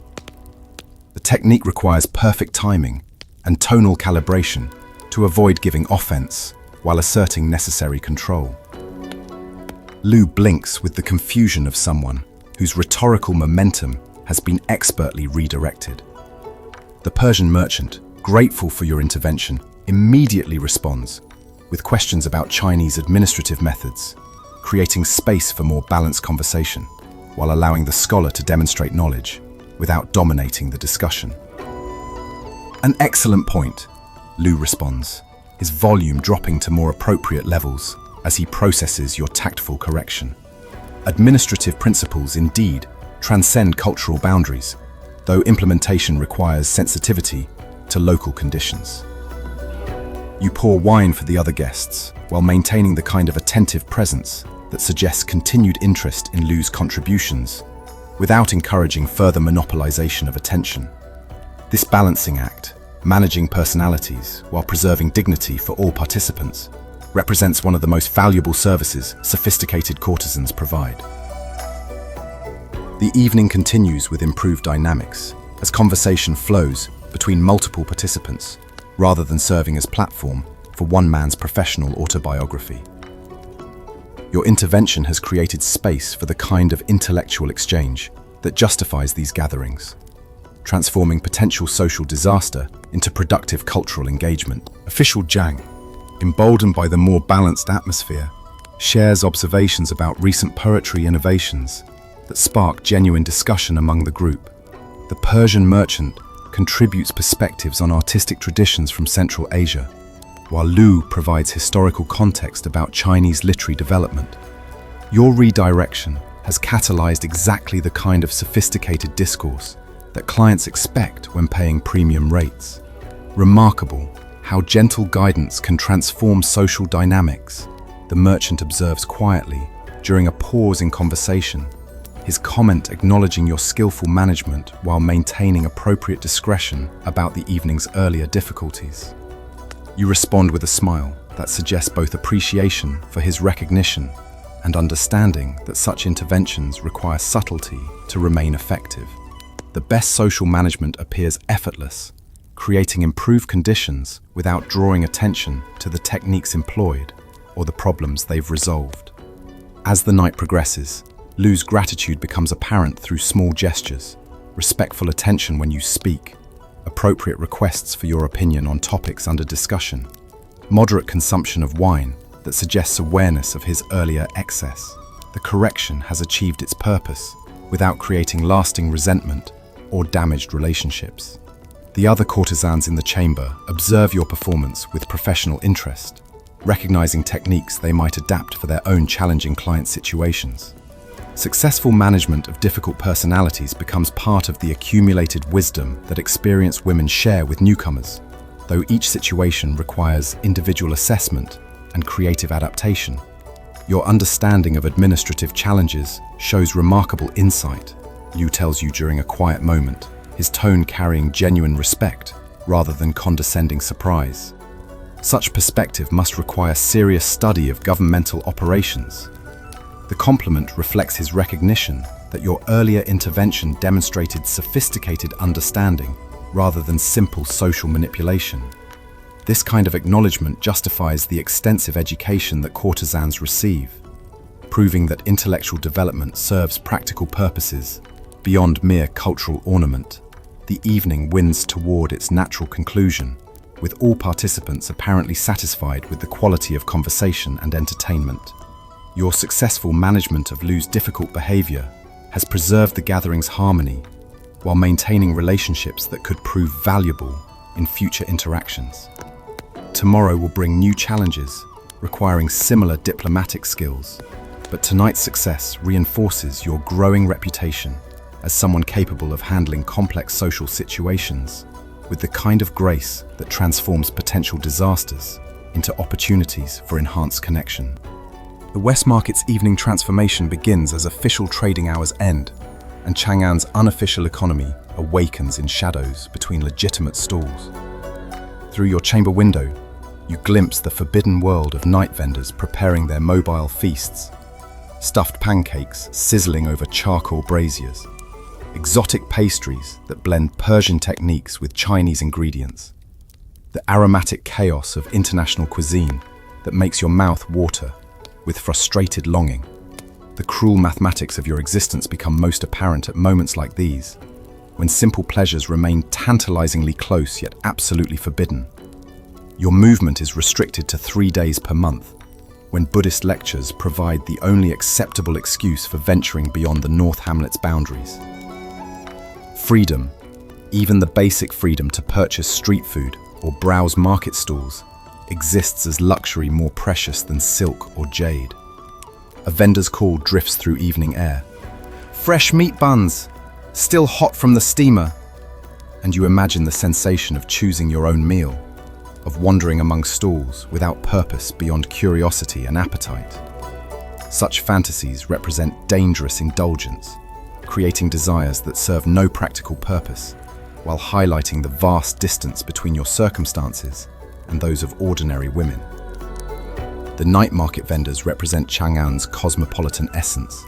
The technique requires perfect timing and tonal calibration to avoid giving offense while asserting necessary control. Liu blinks with the confusion of someone whose rhetorical momentum has been expertly redirected. The Persian merchant, grateful for your intervention, immediately responds with questions about Chinese administrative methods, creating space for more balanced conversation, while allowing the scholar to demonstrate knowledge without dominating the discussion. "An excellent point," Liu responds, his volume dropping to more appropriate levels as he processes your tactful correction. Administrative principles indeed transcend cultural boundaries, though implementation requires sensitivity to local conditions. You pour wine for the other guests while maintaining the kind of attentive presence that suggests continued interest in Liu's contributions without encouraging further monopolization of attention. This balancing act, managing personalities while preserving dignity for all participants, represents one of the most valuable services sophisticated courtesans provide. The evening continues with improved dynamics as conversation flows between multiple participants rather than serving as platform for one man's professional autobiography. Your intervention has created space for the kind of intellectual exchange that justifies these gatherings, transforming potential social disaster into productive cultural engagement. Official Zhang, emboldened by the more balanced atmosphere, shares observations about recent poetry innovations that spark genuine discussion among the group. The Persian merchant contributes perspectives on artistic traditions from Central Asia, while Liu provides historical context about Chinese literary development. Your redirection has catalyzed exactly the kind of sophisticated discourse that clients expect when paying premium rates. Remarkable how gentle guidance can transform social dynamics, the merchant observes quietly during a pause in conversation, his comment acknowledging your skillful management while maintaining appropriate discretion about the evening's earlier difficulties. You respond with a smile that suggests both appreciation for his recognition and understanding that such interventions require subtlety to remain effective. The best social management appears effortless, creating improved conditions without drawing attention to the techniques employed or the problems they've resolved. As the night progresses, Liu's gratitude becomes apparent through small gestures, respectful attention when you speak, appropriate requests for your opinion on topics under discussion, moderate consumption of wine that suggests awareness of his earlier excess. The correction has achieved its purpose without creating lasting resentment or damaged relationships. The other courtesans in the chamber observe your performance with professional interest, recognizing techniques they might adapt for their own challenging client situations. Successful management of difficult personalities becomes part of the accumulated wisdom that experienced women share with newcomers, though each situation requires individual assessment and creative adaptation. Your understanding of administrative challenges shows remarkable insight, Liu tells you during a quiet moment, his tone carrying genuine respect rather than condescending surprise. Such perspective must require serious study of governmental operations. The compliment reflects his recognition that your earlier intervention demonstrated sophisticated understanding rather than simple social manipulation. This kind of acknowledgement justifies the extensive education that courtesans receive, proving that intellectual development serves practical purposes beyond mere cultural ornament. The evening winds toward its natural conclusion, with all participants apparently satisfied with the quality of conversation and entertainment. Your successful management of Liu's difficult behavior has preserved the gathering's harmony while maintaining relationships that could prove valuable in future interactions. Tomorrow will bring new challenges, requiring similar diplomatic skills, but tonight's success reinforces your growing reputation as someone capable of handling complex social situations with the kind of grace that transforms potential disasters into opportunities for enhanced connection. The West Market's evening transformation begins as official trading hours end, and Chang'an's unofficial economy awakens in shadows between legitimate stalls. Through your chamber window, you glimpse the forbidden world of night vendors preparing their mobile feasts. Stuffed pancakes sizzling over charcoal braziers, exotic pastries that blend Persian techniques with Chinese ingredients, the aromatic chaos of international cuisine that makes your mouth water with frustrated longing. The cruel mathematics of your existence become most apparent at moments like these, when simple pleasures remain tantalizingly close yet absolutely forbidden. Your movement is restricted to 3 days per month, when Buddhist lectures provide the only acceptable excuse for venturing beyond the North Hamlet's boundaries. Freedom, even the basic freedom to purchase street food or browse market stalls, exists as luxury more precious than silk or jade. A vendor's call drifts through evening air. Fresh meat buns, still hot from the steamer. And you imagine the sensation of choosing your own meal, of wandering among stalls without purpose beyond curiosity and appetite. Such fantasies represent dangerous indulgence, creating desires that serve no practical purpose, while highlighting the vast distance between your circumstances and those of ordinary women. The night market vendors represent Chang'an's cosmopolitan essence.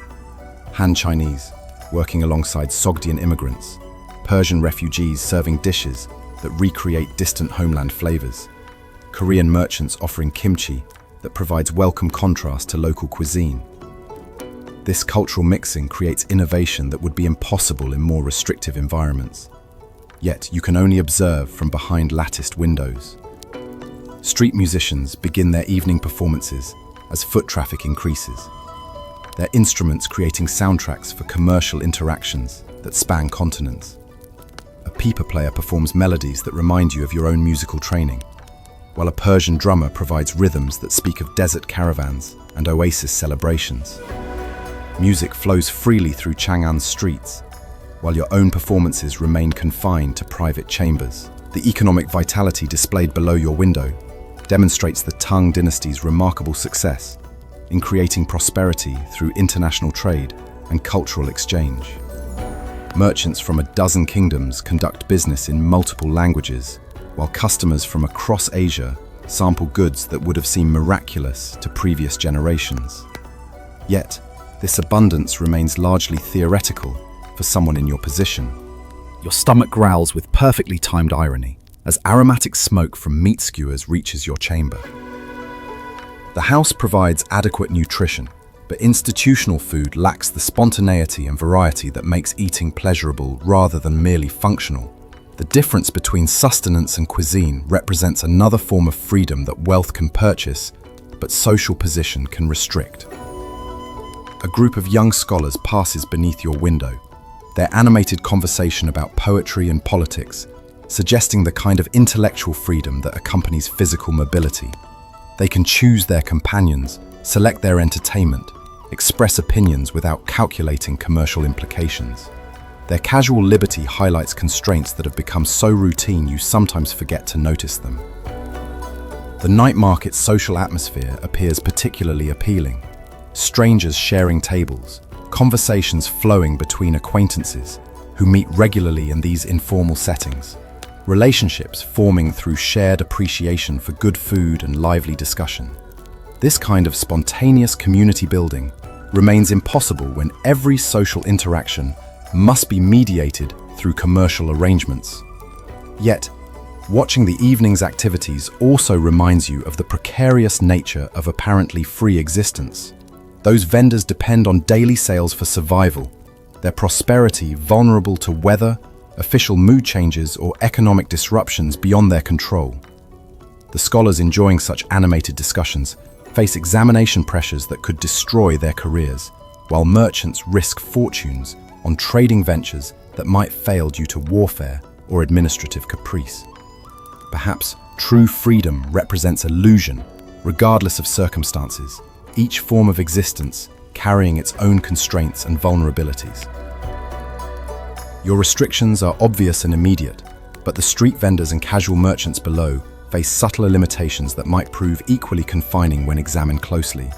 Han Chinese, working alongside Sogdian immigrants, Persian refugees serving dishes that recreate distant homeland flavors, Korean merchants offering kimchi that provides welcome contrast to local cuisine. This cultural mixing creates innovation that would be impossible in more restrictive environments. Yet you can only observe from behind latticed windows. Street musicians begin their evening performances as foot traffic increases, their instruments creating soundtracks for commercial interactions that span continents. A pipa player performs melodies that remind you of your own musical training, while a Persian drummer provides rhythms that speak of desert caravans and oasis celebrations. Music flows freely through Chang'an's streets, while your own performances remain confined to private chambers. The economic vitality displayed below your window demonstrates the Tang Dynasty's remarkable success in creating prosperity through international trade and cultural exchange. Merchants from a dozen kingdoms conduct business in multiple languages, while customers from across Asia sample goods that would have seemed miraculous to previous generations. Yet, this abundance remains largely theoretical for someone in your position. Your stomach growls with perfectly timed irony as aromatic smoke from meat skewers reaches your chamber. The house provides adequate nutrition, but institutional food lacks the spontaneity and variety that makes eating pleasurable rather than merely functional. The difference between sustenance and cuisine represents another form of freedom that wealth can purchase, but social position can restrict. A group of young scholars passes beneath your window, their animated conversation about poetry and politics, suggesting the kind of intellectual freedom that accompanies physical mobility. They can choose their companions, select their entertainment, express opinions without calculating commercial implications. Their casual liberty highlights constraints that have become so routine you sometimes forget to notice them. The night market's social atmosphere appears particularly appealing. Strangers sharing tables, conversations flowing between acquaintances who meet regularly in these informal settings, relationships forming through shared appreciation for good food and lively discussion. This kind of spontaneous community building remains impossible when every social interaction must be mediated through commercial arrangements. Yet, watching the evening's activities also reminds you of the precarious nature of apparently free existence. Those vendors depend on daily sales for survival, their prosperity vulnerable to weather, official mood changes, or economic disruptions beyond their control. The scholars enjoying such animated discussions face examination pressures that could destroy their careers, while merchants risk fortunes on trading ventures that might fail due to warfare or administrative caprice. Perhaps true freedom represents illusion, regardless of circumstances, each form of existence carrying its own constraints and vulnerabilities. Your restrictions are obvious and immediate, but the street vendors and casual merchants below face subtler limitations that might prove equally confining when examined closely.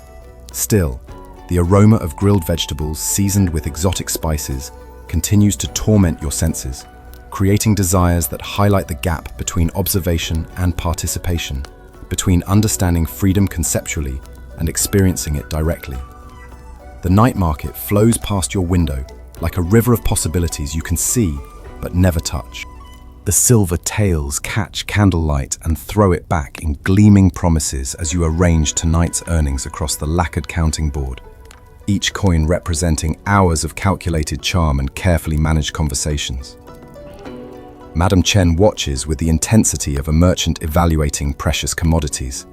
Still, the aroma of grilled vegetables seasoned with exotic spices continues to torment your senses, creating desires that highlight the gap between observation and participation, between understanding freedom conceptually and experiencing it directly. The night market flows past your window like a river of possibilities you can see but never touch. The silver tails catch candlelight and throw it back in gleaming promises as you arrange tonight's earnings across the lacquered counting board, each coin representing hours of calculated charm and carefully managed conversations. Madame Chen watches with the intensity of a merchant evaluating precious commodities,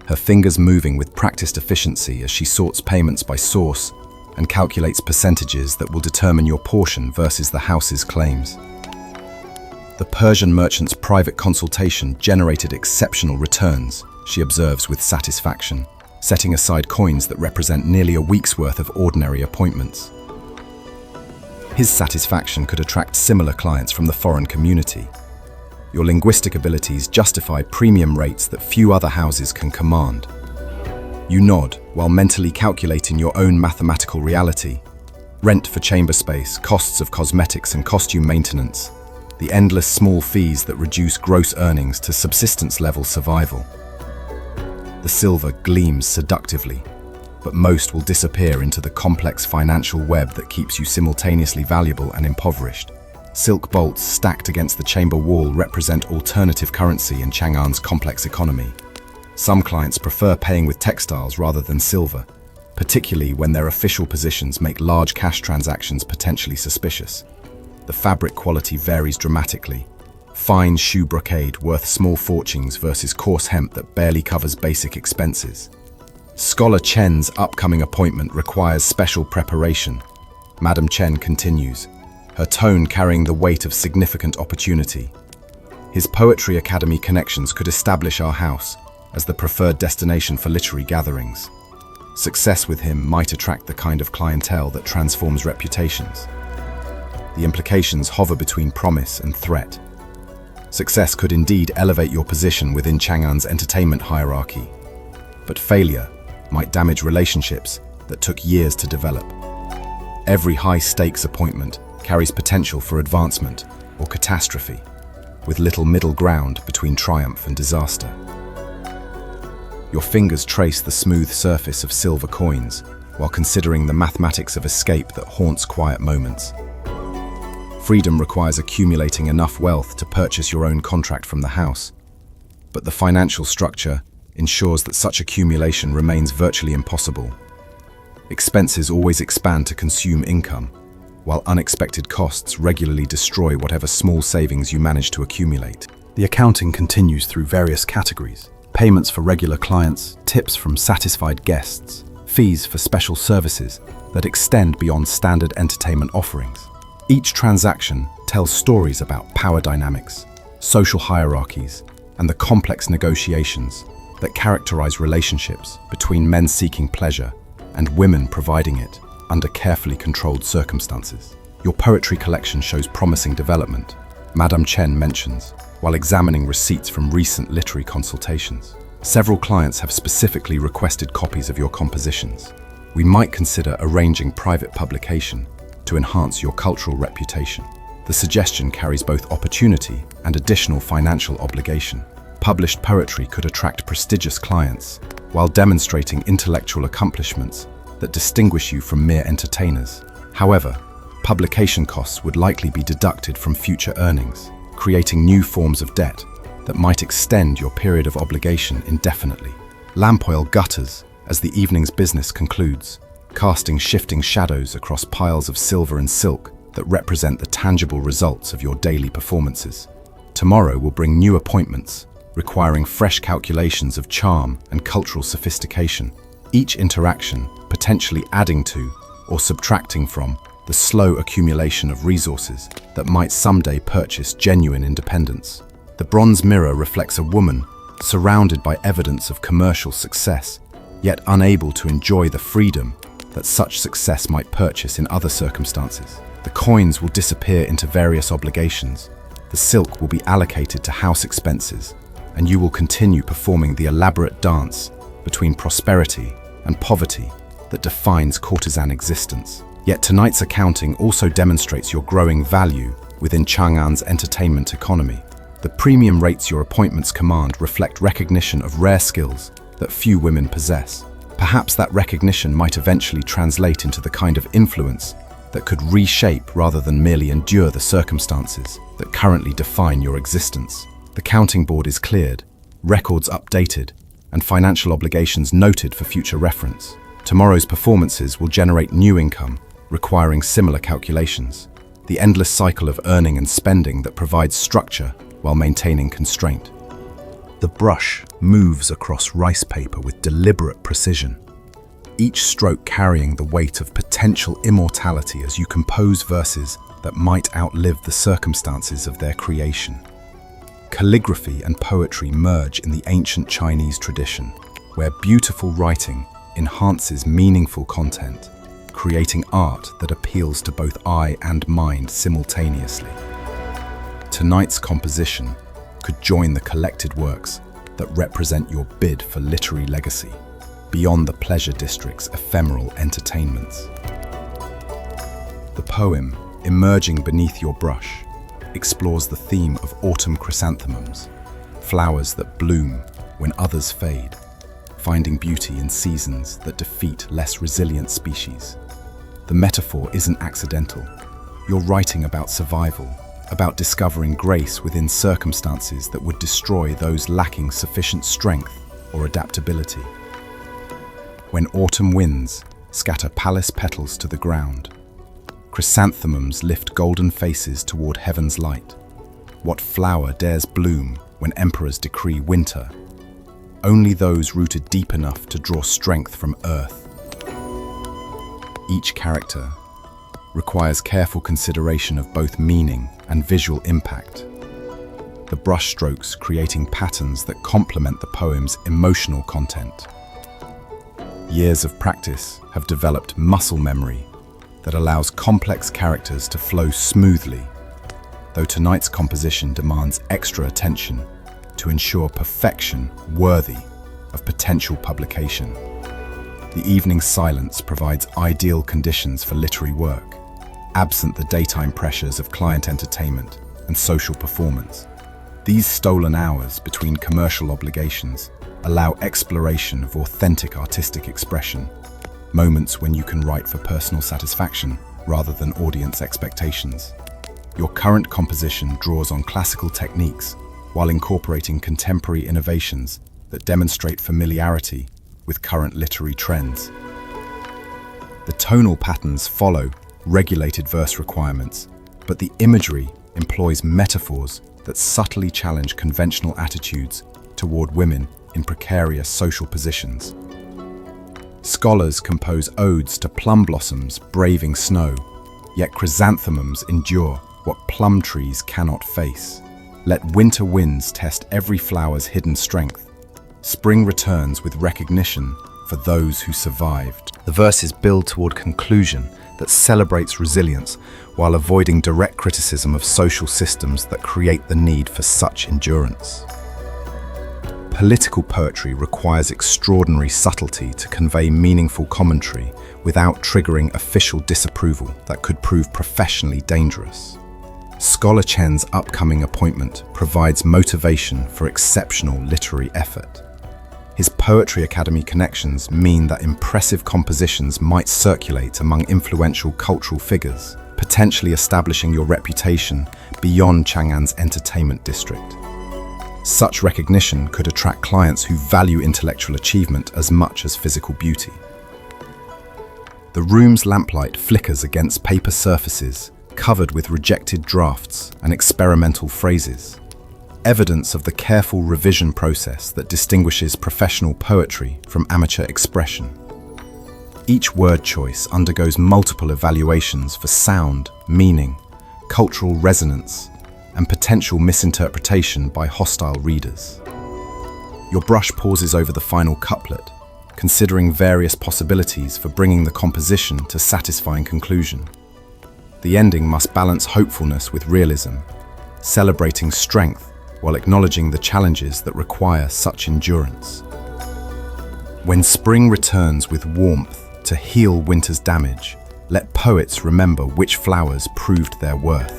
her fingers moving with practiced efficiency as she sorts payments by source and calculates percentages that will determine your portion versus the house's claims. The Persian merchant's private consultation generated exceptional returns, she observes with satisfaction, setting aside coins that represent nearly a week's worth of ordinary appointments. His satisfaction could attract similar clients from the foreign community. Your linguistic abilities justify premium rates that few other houses can command. You nod while mentally calculating your own mathematical reality. Rent for chamber space, costs of cosmetics and costume maintenance, the endless small fees that reduce gross earnings to subsistence-level survival. The silver gleams seductively, but most will disappear into the complex financial web that keeps you simultaneously valuable and impoverished. Silk bolts stacked against the chamber wall represent alternative currency in Chang'an's complex economy. Some clients prefer paying with textiles rather than silver, particularly when their official positions make large cash transactions potentially suspicious. The fabric quality varies dramatically. Fine shoe brocade worth small fortunes versus coarse hemp that barely covers basic expenses. Scholar Chen's upcoming appointment requires special preparation. Madame Chen continues, her tone carrying the weight of significant opportunity. His Poetry Academy connections could establish our house as the preferred destination for literary gatherings. Success with him might attract the kind of clientele that transforms reputations. The implications hover between promise and threat. Success could indeed elevate your position within Chang'an's entertainment hierarchy, but failure might damage relationships that took years to develop. Every high-stakes appointment carries potential for advancement or catastrophe, with little middle ground between triumph and disaster. Your fingers trace the smooth surface of silver coins while considering the mathematics of escape that haunts quiet moments. Freedom requires accumulating enough wealth to purchase your own contract from the house, but the financial structure ensures that such accumulation remains virtually impossible. Expenses always expand to consume income, while unexpected costs regularly destroy whatever small savings you manage to accumulate. The accounting continues through various categories: payments for regular clients, tips from satisfied guests, fees for special services that extend beyond standard entertainment offerings. Each transaction tells stories about power dynamics, social hierarchies, and the complex negotiations that characterize relationships between men seeking pleasure and women providing it under carefully controlled circumstances. Your poetry collection shows promising development, Madame Chen mentions, while examining receipts from recent literary consultations. Several clients have specifically requested copies of your compositions. We might consider arranging private publication to enhance your cultural reputation. The suggestion carries both opportunity and additional financial obligation. Published poetry could attract prestigious clients while demonstrating intellectual accomplishments that distinguish you from mere entertainers. However, publication costs would likely be deducted from future earnings, creating new forms of debt that might extend your period of obligation indefinitely. Lamp oil gutters as the evening's business concludes, casting shifting shadows across piles of silver and silk that represent the tangible results of your daily performances. Tomorrow will bring new appointments, requiring fresh calculations of charm and cultural sophistication, each interaction potentially adding to or subtracting from the slow accumulation of resources that might someday purchase genuine independence. The bronze mirror reflects a woman surrounded by evidence of commercial success, yet unable to enjoy the freedom that such success might purchase in other circumstances. The coins will disappear into various obligations, the silk will be allocated to house expenses, and you will continue performing the elaborate dance between prosperity and poverty that defines courtesan existence. Yet tonight's accounting also demonstrates your growing value within Chang'an's entertainment economy. The premium rates your appointments command reflect recognition of rare skills that few women possess. Perhaps that recognition might eventually translate into the kind of influence that could reshape rather than merely endure the circumstances that currently define your existence. The counting board is cleared, records updated, and financial obligations noted for future reference. Tomorrow's performances will generate new income, requiring similar calculations. The endless cycle of earning and spending that provides structure while maintaining constraint. The brush moves across rice paper with deliberate precision, each stroke carrying the weight of potential immortality as you compose verses that might outlive the circumstances of their creation. Calligraphy and poetry merge in the ancient Chinese tradition, where beautiful writing enhances meaningful content, creating art that appeals to both eye and mind simultaneously. Tonight's composition could join the collected works that represent your bid for literary legacy, beyond the pleasure district's ephemeral entertainments. The poem, emerging beneath your brush, explores the theme of autumn chrysanthemums, flowers that bloom when others fade, finding beauty in seasons that defeat less resilient species. The metaphor isn't accidental. You're writing about survival, about discovering grace within circumstances that would destroy those lacking sufficient strength or adaptability. When autumn winds scatter palace petals to the ground, chrysanthemums lift golden faces toward heaven's light. What flower dares bloom when emperors decree winter? Only those rooted deep enough to draw strength from earth. Each character requires careful consideration of both meaning and visual impact, the brushstrokes creating patterns that complement the poem's emotional content. Years of practice have developed muscle memory that allows complex characters to flow smoothly, though tonight's composition demands extra attention to ensure perfection worthy of potential publication. The evening's silence provides ideal conditions for literary work, absent the daytime pressures of client entertainment and social performance. These stolen hours between commercial obligations allow exploration of authentic artistic expression, moments when you can write for personal satisfaction rather than audience expectations. Your current composition draws on classical techniques while incorporating contemporary innovations that demonstrate familiarity with current literary trends. The tonal patterns follow regulated verse requirements, but the imagery employs metaphors that subtly challenge conventional attitudes toward women in precarious social positions. Scholars compose odes to plum blossoms braving snow, yet chrysanthemums endure what plum trees cannot face. Let winter winds test every flower's hidden strength. Spring returns with recognition for those who survived. The verses build toward conclusion that celebrates resilience while avoiding direct criticism of social systems that create the need for such endurance. Political poetry requires extraordinary subtlety to convey meaningful commentary without triggering official disapproval that could prove professionally dangerous. Scholar Chen's upcoming appointment provides motivation for exceptional literary effort. His Poetry Academy connections mean that impressive compositions might circulate among influential cultural figures, potentially establishing your reputation beyond Chang'an's entertainment district. Such recognition could attract clients who value intellectual achievement as much as physical beauty. The room's lamplight flickers against paper surfaces covered with rejected drafts and experimental phrases, evidence of the careful revision process that distinguishes professional poetry from amateur expression. Each word choice undergoes multiple evaluations for sound, meaning, cultural resonance, and potential misinterpretation by hostile readers. Your brush pauses over the final couplet, considering various possibilities for bringing the composition to satisfying conclusion. The ending must balance hopefulness with realism, celebrating strength while acknowledging the challenges that require such endurance. When spring returns with warmth to heal winter's damage, let poets remember which flowers proved their worth.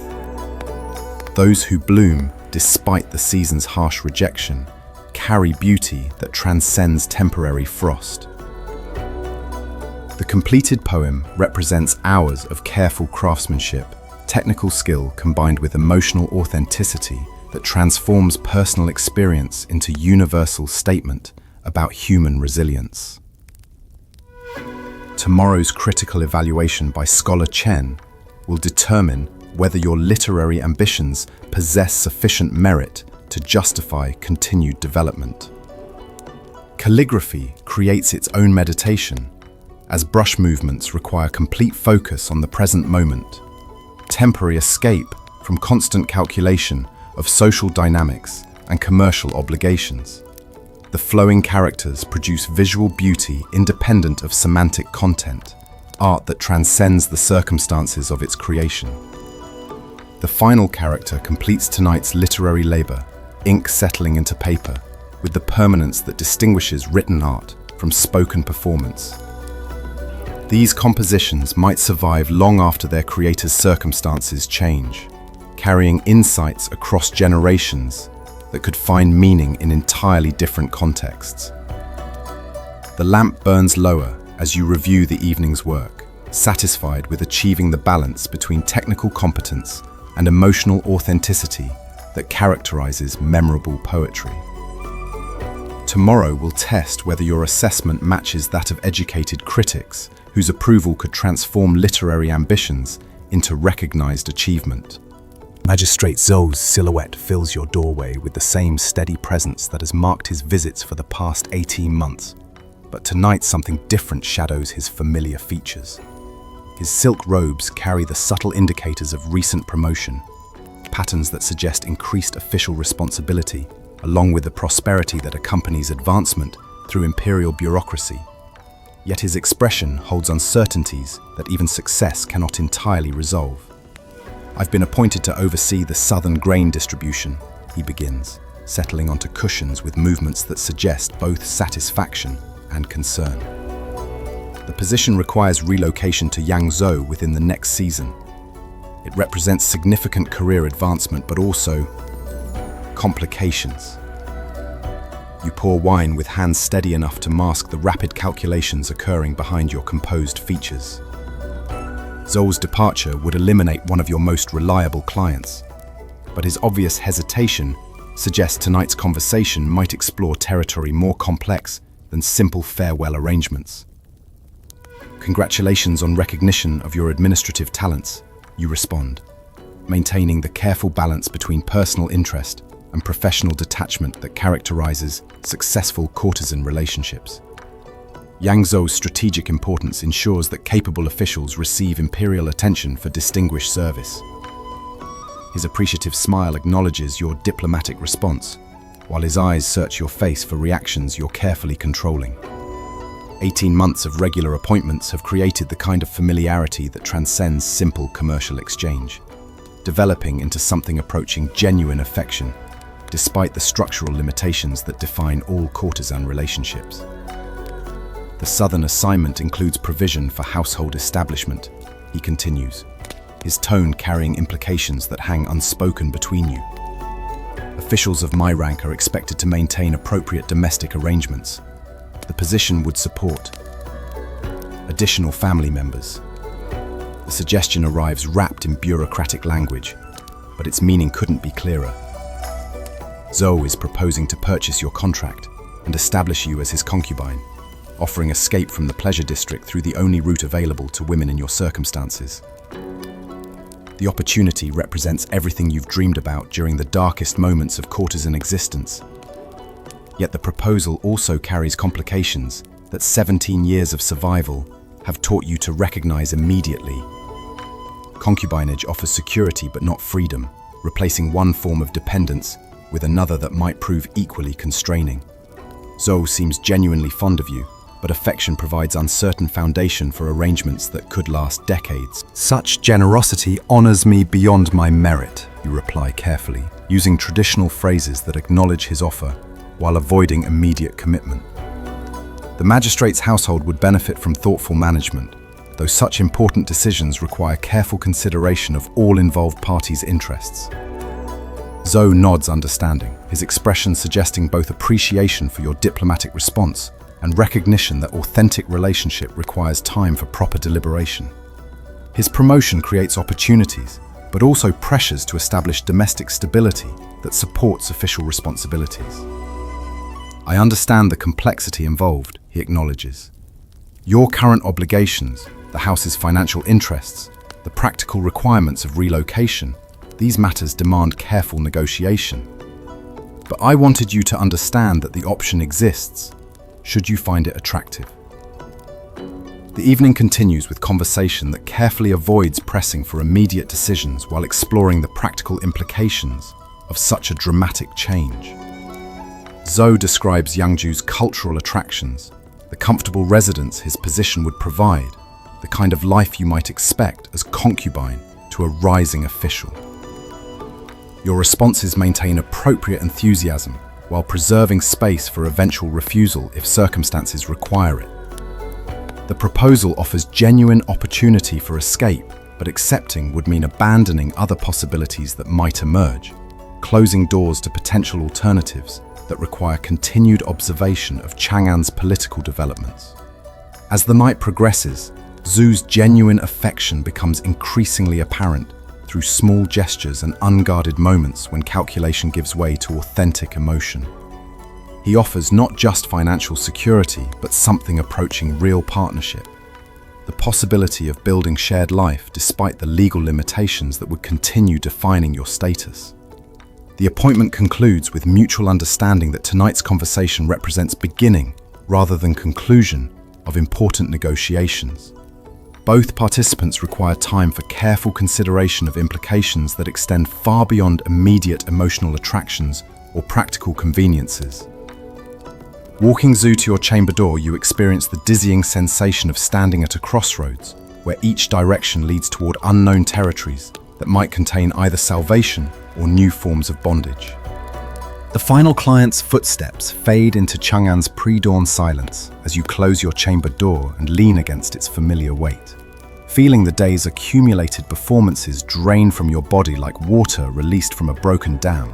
Those who bloom, despite the season's harsh rejection, carry beauty that transcends temporary frost. The completed poem represents hours of careful craftsmanship, technical skill combined with emotional authenticity that transforms personal experience into universal statement about human resilience. Tomorrow's critical evaluation by Scholar Chen will determine whether your literary ambitions possess sufficient merit to justify continued development. Calligraphy creates its own meditation, as brush movements require complete focus on the present moment, temporary escape from constant calculation of social dynamics and commercial obligations. The flowing characters produce visual beauty independent of semantic content, art that transcends the circumstances of its creation. The final character completes tonight's literary labor, ink settling into paper, with the permanence that distinguishes written art from spoken performance. These compositions might survive long after their creators' circumstances change, carrying insights across generations that could find meaning in entirely different contexts. The lamp burns lower as you review the evening's work, satisfied with achieving the balance between technical competence and emotional authenticity that characterizes memorable poetry. Tomorrow will test whether your assessment matches that of educated critics whose approval could transform literary ambitions into recognized achievement. Magistrate Zhou's silhouette fills your doorway with the same steady presence that has marked his visits for the past 18 months. But tonight something different shadows his familiar features. His silk robes carry the subtle indicators of recent promotion, patterns that suggest increased official responsibility, along with the prosperity that accompanies advancement through imperial bureaucracy. Yet his expression holds uncertainties that even success cannot entirely resolve. I've been appointed to oversee the southern grain distribution, he begins, settling onto cushions with movements that suggest both satisfaction and concern. The position requires relocation to Yangzhou within the next season. It represents significant career advancement, but also complications. You pour wine with hands steady enough to mask the rapid calculations occurring behind your composed features. Zhou's departure would eliminate one of your most reliable clients, but his obvious hesitation suggests tonight's conversation might explore territory more complex than simple farewell arrangements. Congratulations on recognition of your administrative talents, you respond, maintaining the careful balance between personal interest and professional detachment that characterizes successful courtesan relationships. Yangzhou's strategic importance ensures that capable officials receive imperial attention for distinguished service. His appreciative smile acknowledges your diplomatic response, while his eyes search your face for reactions you're carefully controlling. 18 months of regular appointments have created the kind of familiarity that transcends simple commercial exchange, developing into something approaching genuine affection, despite the structural limitations that define all courtesan relationships. The southern assignment includes provision for household establishment, he continues, his tone carrying implications that hang unspoken between you. Officials of my rank are expected to maintain appropriate domestic arrangements. The position would support additional family members. The suggestion arrives wrapped in bureaucratic language, but its meaning couldn't be clearer. Zhou is proposing to purchase your contract and establish you as his concubine, offering escape from the pleasure district through the only route available to women in your circumstances. The opportunity represents everything you've dreamed about during the darkest moments of courtesan existence. Yet the proposal also carries complications that 17 years of survival have taught you to recognize immediately. Concubinage offers security but not freedom, replacing one form of dependence with another that might prove equally constraining. Zhou seems genuinely fond of you, but affection provides uncertain foundation for arrangements that could last decades. Such generosity honors me beyond my merit, you reply carefully, using traditional phrases that acknowledge his offer while avoiding immediate commitment. The magistrate's household would benefit from thoughtful management, though such important decisions require careful consideration of all involved parties' interests. Zhou nods understanding, his expression suggesting both appreciation for your diplomatic response and recognition that authentic relationship requires time for proper deliberation. His promotion creates opportunities, but also pressures to establish domestic stability that supports official responsibilities. I understand the complexity involved, he acknowledges. Your current obligations, the house's financial interests, the practical requirements of relocation, these matters demand careful negotiation. But I wanted you to understand that the option exists, should you find it attractive. The evening continues with conversation that carefully avoids pressing for immediate decisions while exploring the practical implications of such a dramatic change. Zhou describes Yangju's cultural attractions, the comfortable residence his position would provide, the kind of life you might expect as concubine to a rising official. Your responses maintain appropriate enthusiasm while preserving space for eventual refusal if circumstances require it. The proposal offers genuine opportunity for escape, but accepting would mean abandoning other possibilities that might emerge, closing doors to potential alternatives that require continued observation of Chang'an's political developments. As the night progresses, Zhu's genuine affection becomes increasingly apparent through small gestures and unguarded moments when calculation gives way to authentic emotion. He offers not just financial security, but something approaching real partnership. The possibility of building shared life despite the legal limitations that would continue defining your status. The appointment concludes with mutual understanding that tonight's conversation represents beginning, rather than conclusion, of important negotiations. Both participants require time for careful consideration of implications that extend far beyond immediate emotional attractions or practical conveniences. Walking Zhu to your chamber door, you experience the dizzying sensation of standing at a crossroads, where each direction leads toward unknown territories that might contain either salvation or new forms of bondage. The final client's footsteps fade into Chang'an's pre-dawn silence as you close your chamber door and lean against its familiar weight, feeling the day's accumulated performances drain from your body like water released from a broken dam.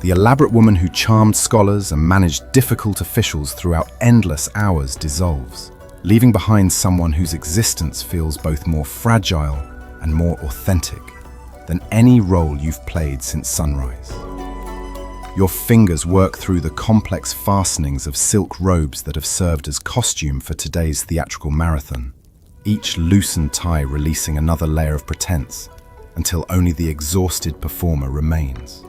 The elaborate woman who charmed scholars and managed difficult officials throughout endless hours dissolves, leaving behind someone whose existence feels both more fragile and more authentic than any role you've played since sunrise. Your fingers work through the complex fastenings of silk robes that have served as costume for today's theatrical marathon, each loosened tie releasing another layer of pretense until only the exhausted performer remains.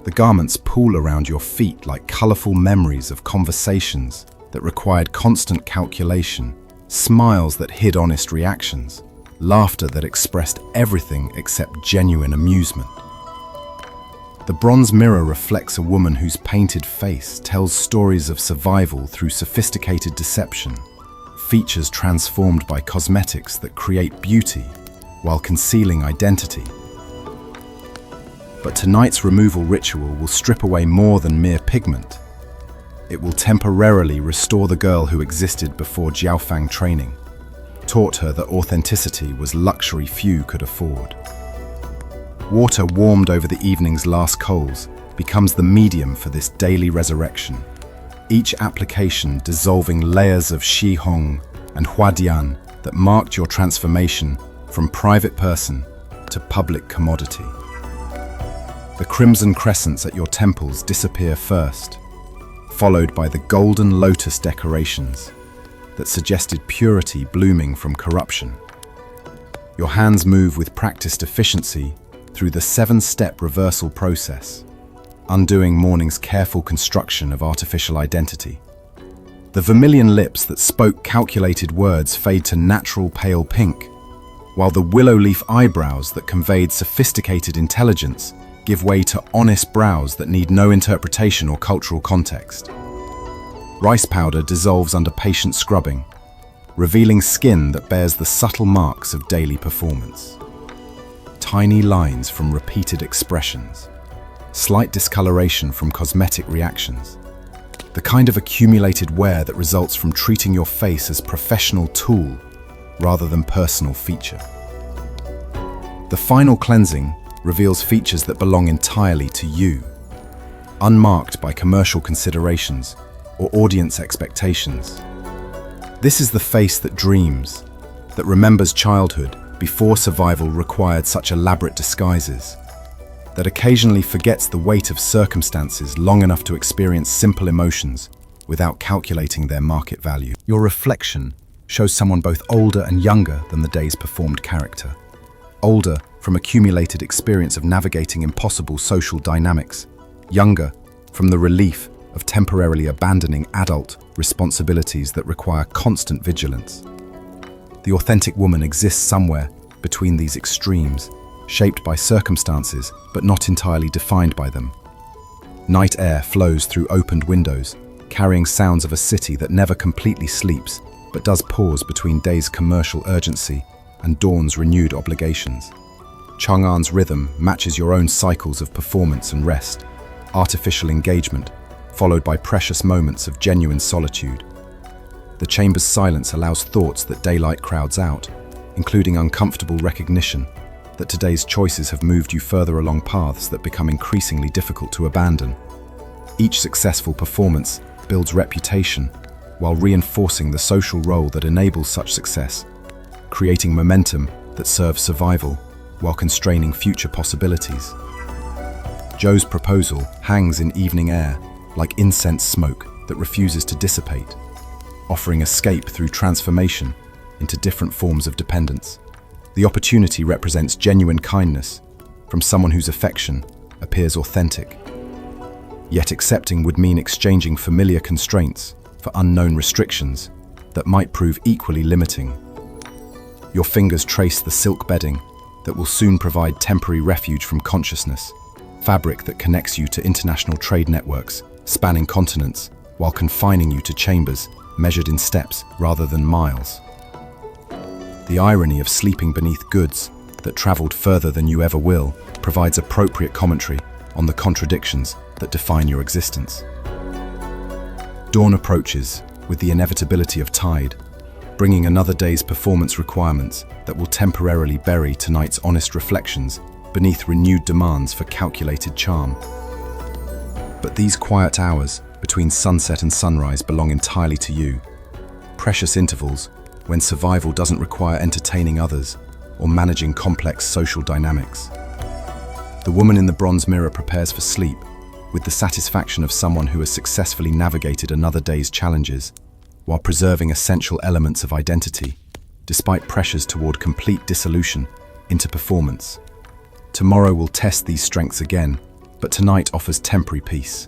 The garments pool around your feet like colorful memories of conversations that required constant calculation, smiles that hid honest reactions, laughter that expressed everything except genuine amusement. The bronze mirror reflects a woman whose painted face tells stories of survival through sophisticated deception, features transformed by cosmetics that create beauty while concealing identity. But tonight's removal ritual will strip away more than mere pigment. It will temporarily restore the girl who existed before Jiaofang training, taught her that authenticity was luxury few could afford. Water warmed over the evening's last coals becomes the medium for this daily resurrection, each application dissolving layers of Shi Hong and Huadian that marked your transformation from private person to public commodity. The crimson crescents at your temples disappear first, followed by the golden lotus decorations that suggested purity blooming from corruption. Your hands move with practiced efficiency through the 7-step reversal process, undoing morning's careful construction of artificial identity. The vermilion lips that spoke calculated words fade to natural pale pink, while the willow leaf eyebrows that conveyed sophisticated intelligence give way to honest brows that need no interpretation or cultural context. Rice powder dissolves under patient scrubbing, revealing skin that bears the subtle marks of daily performance. Tiny lines from repeated expressions, slight discoloration from cosmetic reactions, the kind of accumulated wear that results from treating your face as professional tool rather than personal feature. The final cleansing reveals features that belong entirely to you, unmarked by commercial considerations or audience expectations. This is the face that dreams, that remembers childhood before survival required such elaborate disguises, that occasionally forgets the weight of circumstances long enough to experience simple emotions without calculating their market value. Your reflection shows someone both older and younger than the day's performed character. Older from accumulated experience of navigating impossible social dynamics, younger from the relief of temporarily abandoning adult responsibilities that require constant vigilance. The authentic woman exists somewhere between these extremes, shaped by circumstances but not entirely defined by them. Night air flows through opened windows, carrying sounds of a city that never completely sleeps but does pause between day's commercial urgency and dawn's renewed obligations. Chang'an's rhythm matches your own cycles of performance and rest, artificial engagement, followed by precious moments of genuine solitude. The chamber's silence allows thoughts that daylight crowds out, including uncomfortable recognition that today's choices have moved you further along paths that become increasingly difficult to abandon. Each successful performance builds reputation while reinforcing the social role that enables such success, creating momentum that serves survival while constraining future possibilities. Zhou's proposal hangs in evening air like incense smoke that refuses to dissipate, offering escape through transformation into different forms of dependence. The opportunity represents genuine kindness from someone whose affection appears authentic. Yet accepting would mean exchanging familiar constraints for unknown restrictions that might prove equally limiting. Your fingers trace the silk bedding that will soon provide temporary refuge from consciousness, fabric that connects you to international trade networks spanning continents while confining you to chambers measured in steps rather than miles. The irony of sleeping beneath goods that traveled further than you ever will provides appropriate commentary on the contradictions that define your existence. Dawn approaches with the inevitability of tide, bringing another day's performance requirements that will temporarily bury tonight's honest reflections beneath renewed demands for calculated charm. But these quiet hours between sunset and sunrise belong entirely to you, precious intervals when survival doesn't require entertaining others or managing complex social dynamics. The woman in the bronze mirror prepares for sleep with the satisfaction of someone who has successfully navigated another day's challenges while preserving essential elements of identity, despite pressures toward complete dissolution into performance. Tomorrow will test these strengths again, but tonight offers temporary peace.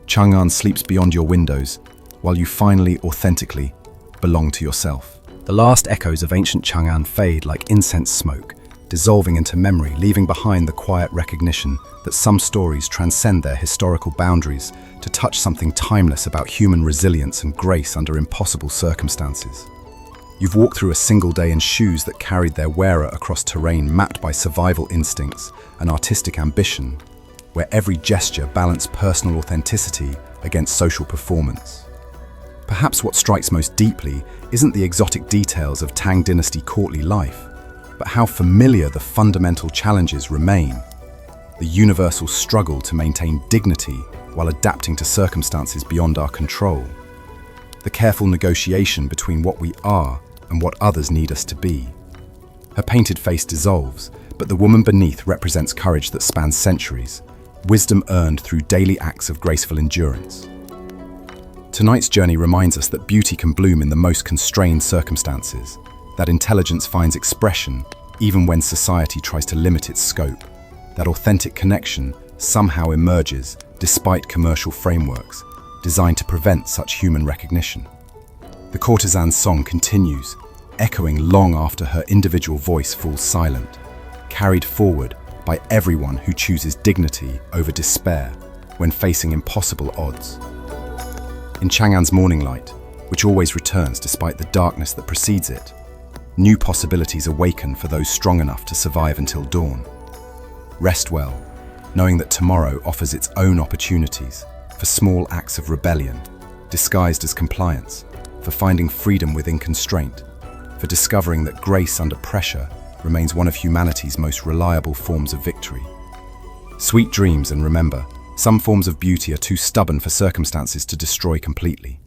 Chang'an sleeps beyond your windows, while you finally, authentically, belong to yourself. The last echoes of ancient Chang'an fade like incense smoke, dissolving into memory, leaving behind the quiet recognition that some stories transcend their historical boundaries to touch something timeless about human resilience and grace under impossible circumstances. You've walked through a single day in shoes that carried their wearer across terrain mapped by survival instincts and artistic ambition, where every gesture balanced personal authenticity against social performance. Perhaps what strikes most deeply isn't the exotic details of Tang Dynasty courtly life, but how familiar the fundamental challenges remain. The universal struggle to maintain dignity while adapting to circumstances beyond our control. The careful negotiation between what we are and what others need us to be. Her painted face dissolves, but the woman beneath represents courage that spans centuries, wisdom earned through daily acts of graceful endurance. Tonight's journey reminds us that beauty can bloom in the most constrained circumstances, that intelligence finds expression even when society tries to limit its scope, that authentic connection somehow emerges despite commercial frameworks designed to prevent such human recognition. The courtesan's song continues, echoing long after her individual voice falls silent, carried forward by everyone who chooses dignity over despair when facing impossible odds. In Chang'an's morning light, which always returns despite the darkness that precedes it, new possibilities awaken for those strong enough to survive until dawn. Rest well, knowing that tomorrow offers its own opportunities for small acts of rebellion, disguised as compliance, for finding freedom within constraint, for discovering that grace under pressure remains one of humanity's most reliable forms of victory. Sweet dreams, and remember, some forms of beauty are too stubborn for circumstances to destroy completely.